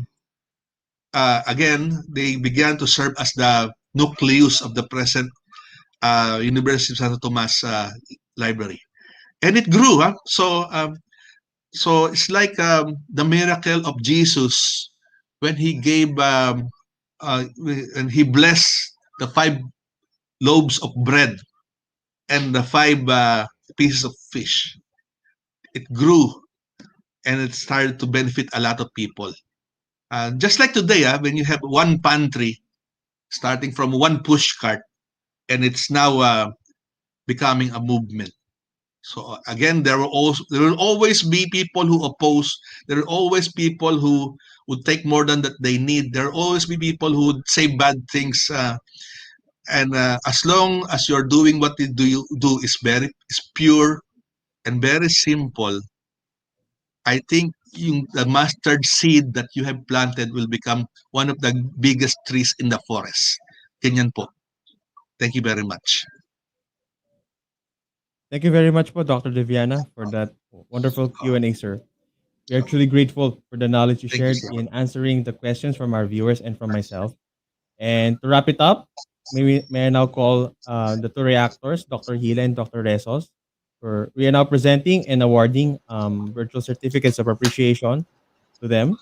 again, they began to serve as the nucleus of the present University of Santo Tomas library, and it grew. So it's like the miracle of Jesus when he gave and he blessed the 5 loaves of bread and the 5 pieces of fish. It grew and it started to benefit a lot of people. Just like today, when you have one pantry starting from one push cart, and it's now becoming a movement. So again, there will always be people who oppose. There will always people who would take more than that they need. There will always be people who would say bad things. And as long as you're doing what you do is pure and very simple, I think the mustard seed that you have planted will become one of the biggest trees in the forest. Ganyan po. Thank you very much. Thank you very much po, Dr. De Viana, for that wonderful Q&A, sir. We are truly grateful for the knowledge you Thank you, shared sir. in answering the questions from our viewers and from myself. And to wrap it up, may I now call the two reactors, Dr. Hila and Dr. Resos. We are now presenting and awarding virtual certificates of appreciation to them.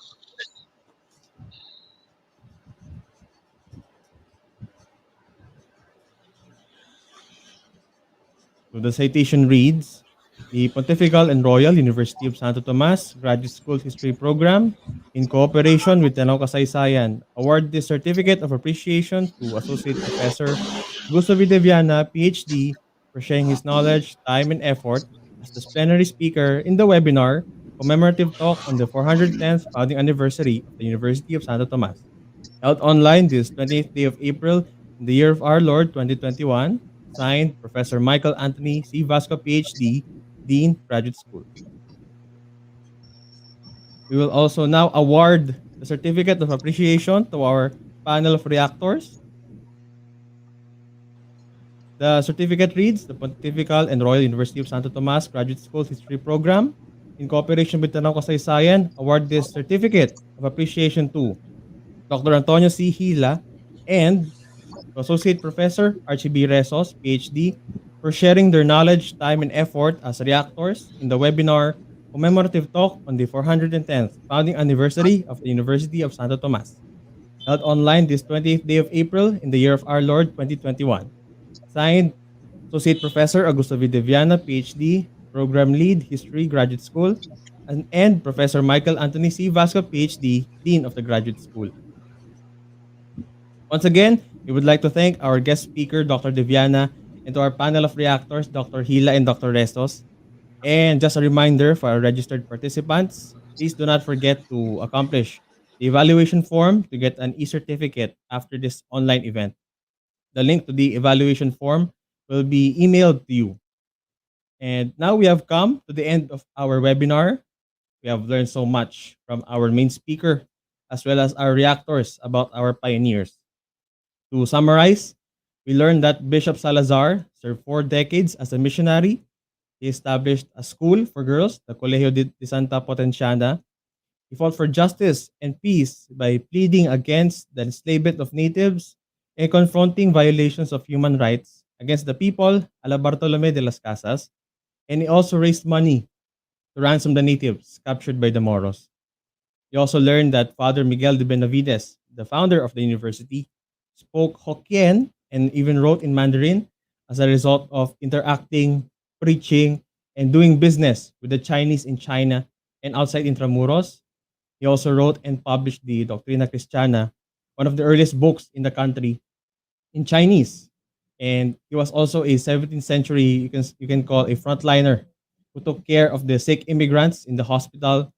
So the citation reads, the Pontifical and Royal University of Santo Tomas Graduate School History Program, in cooperation with Tanaw Kasaysayan, award this certificate of appreciation to Associate Professor Augusto Viana, Ph.D., for sharing his knowledge, time, and effort as the plenary speaker in the webinar Commemorative Talk on the 410th Founding Anniversary of the University of Santo Tomas, held online this 28th day of April in the year of our Lord 2021, signed Professor Michael Anthony C. Vasco, Ph.D., Dean, Graduate School. We will also now award the certificate of appreciation to our panel of reactors. The certificate reads, the Pontifical and Royal University of Santo Tomas Graduate School History Program, in cooperation with Tanaw Kasaysayan, award this certificate of appreciation to Dr. Antonio C. Hila and Associate Professor Archie B. Resos, Ph.D., for sharing their knowledge, time, and effort as reactors in the webinar Commemorative Talk on the 410th Founding Anniversary of the University of Santo Tomas, held online this 20th day of April in the year of our Lord 2021. Signed, Associate Professor Augusto Viana, Ph.D., Program Lead, History, Graduate School, and Professor Michael Anthony C. Vasco, Ph.D., Dean of the Graduate School. Once again, we would like to thank our guest speaker, Dr. De Viana, and to our panel of reactors, Dr. Hila and Dr. Resos. And just a reminder for our registered participants, please do not forget to accomplish the evaluation form to get an e-certificate after this online event. The link to the evaluation form will be emailed to you. And now we have come to the end of our webinar. We have learned so much from our main speaker as well as our reactors about our pioneers. To summarize, we learned that Bishop Salazar served 4 decades as a missionary. He established a school for girls, the Colegio de Santa Potenciana. He fought for justice and peace by pleading against the enslavement of natives and confronting violations of human rights against the people a la Bartolome de las Casas. And he also raised money to ransom the natives captured by the Moros. We also learned that Father Miguel de Benavides, the founder of the university, spoke Hokkien and even wrote in Mandarin as a result of interacting, preaching, and doing business with the Chinese in China and outside Intramuros. He also wrote and published the Doctrina Christiana one of the earliest books in the country in Chinese. And he was also a 17th century, you can call a frontliner who took care of the sick immigrants in the hospital.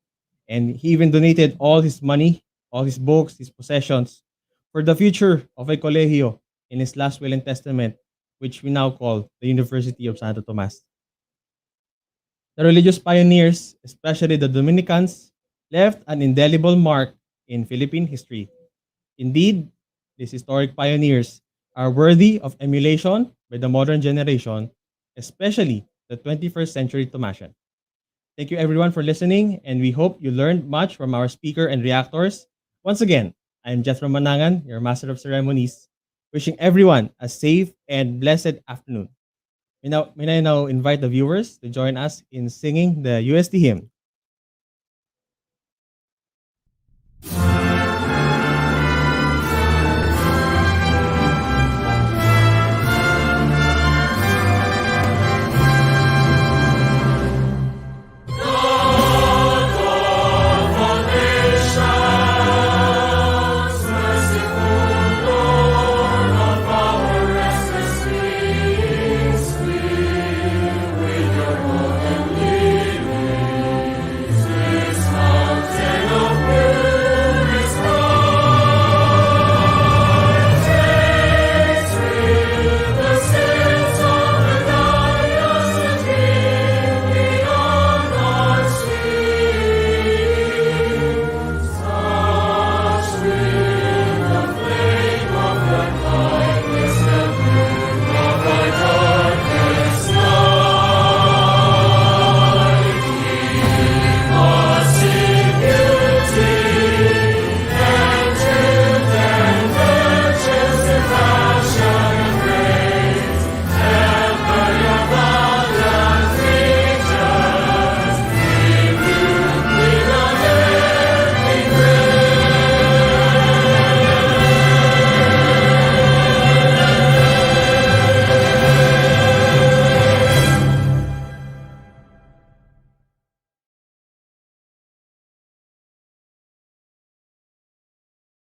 And he even donated all his money, all his books, his possessions for the future of a colegio in his last will and testament, which we now call the University of Santo Tomas. The religious pioneers, especially the Dominicans, left an indelible mark in Philippine history. Indeed, these historic pioneers are worthy of emulation by the modern generation, especially the 21st century Tomasian. Thank you everyone for listening, and we hope you learned much from our speaker and reactors. Once again, I'm Jethro Manangan, your Master of Ceremonies, wishing everyone a safe and blessed afternoon. May I now invite the viewers to join us in singing the UST hymn.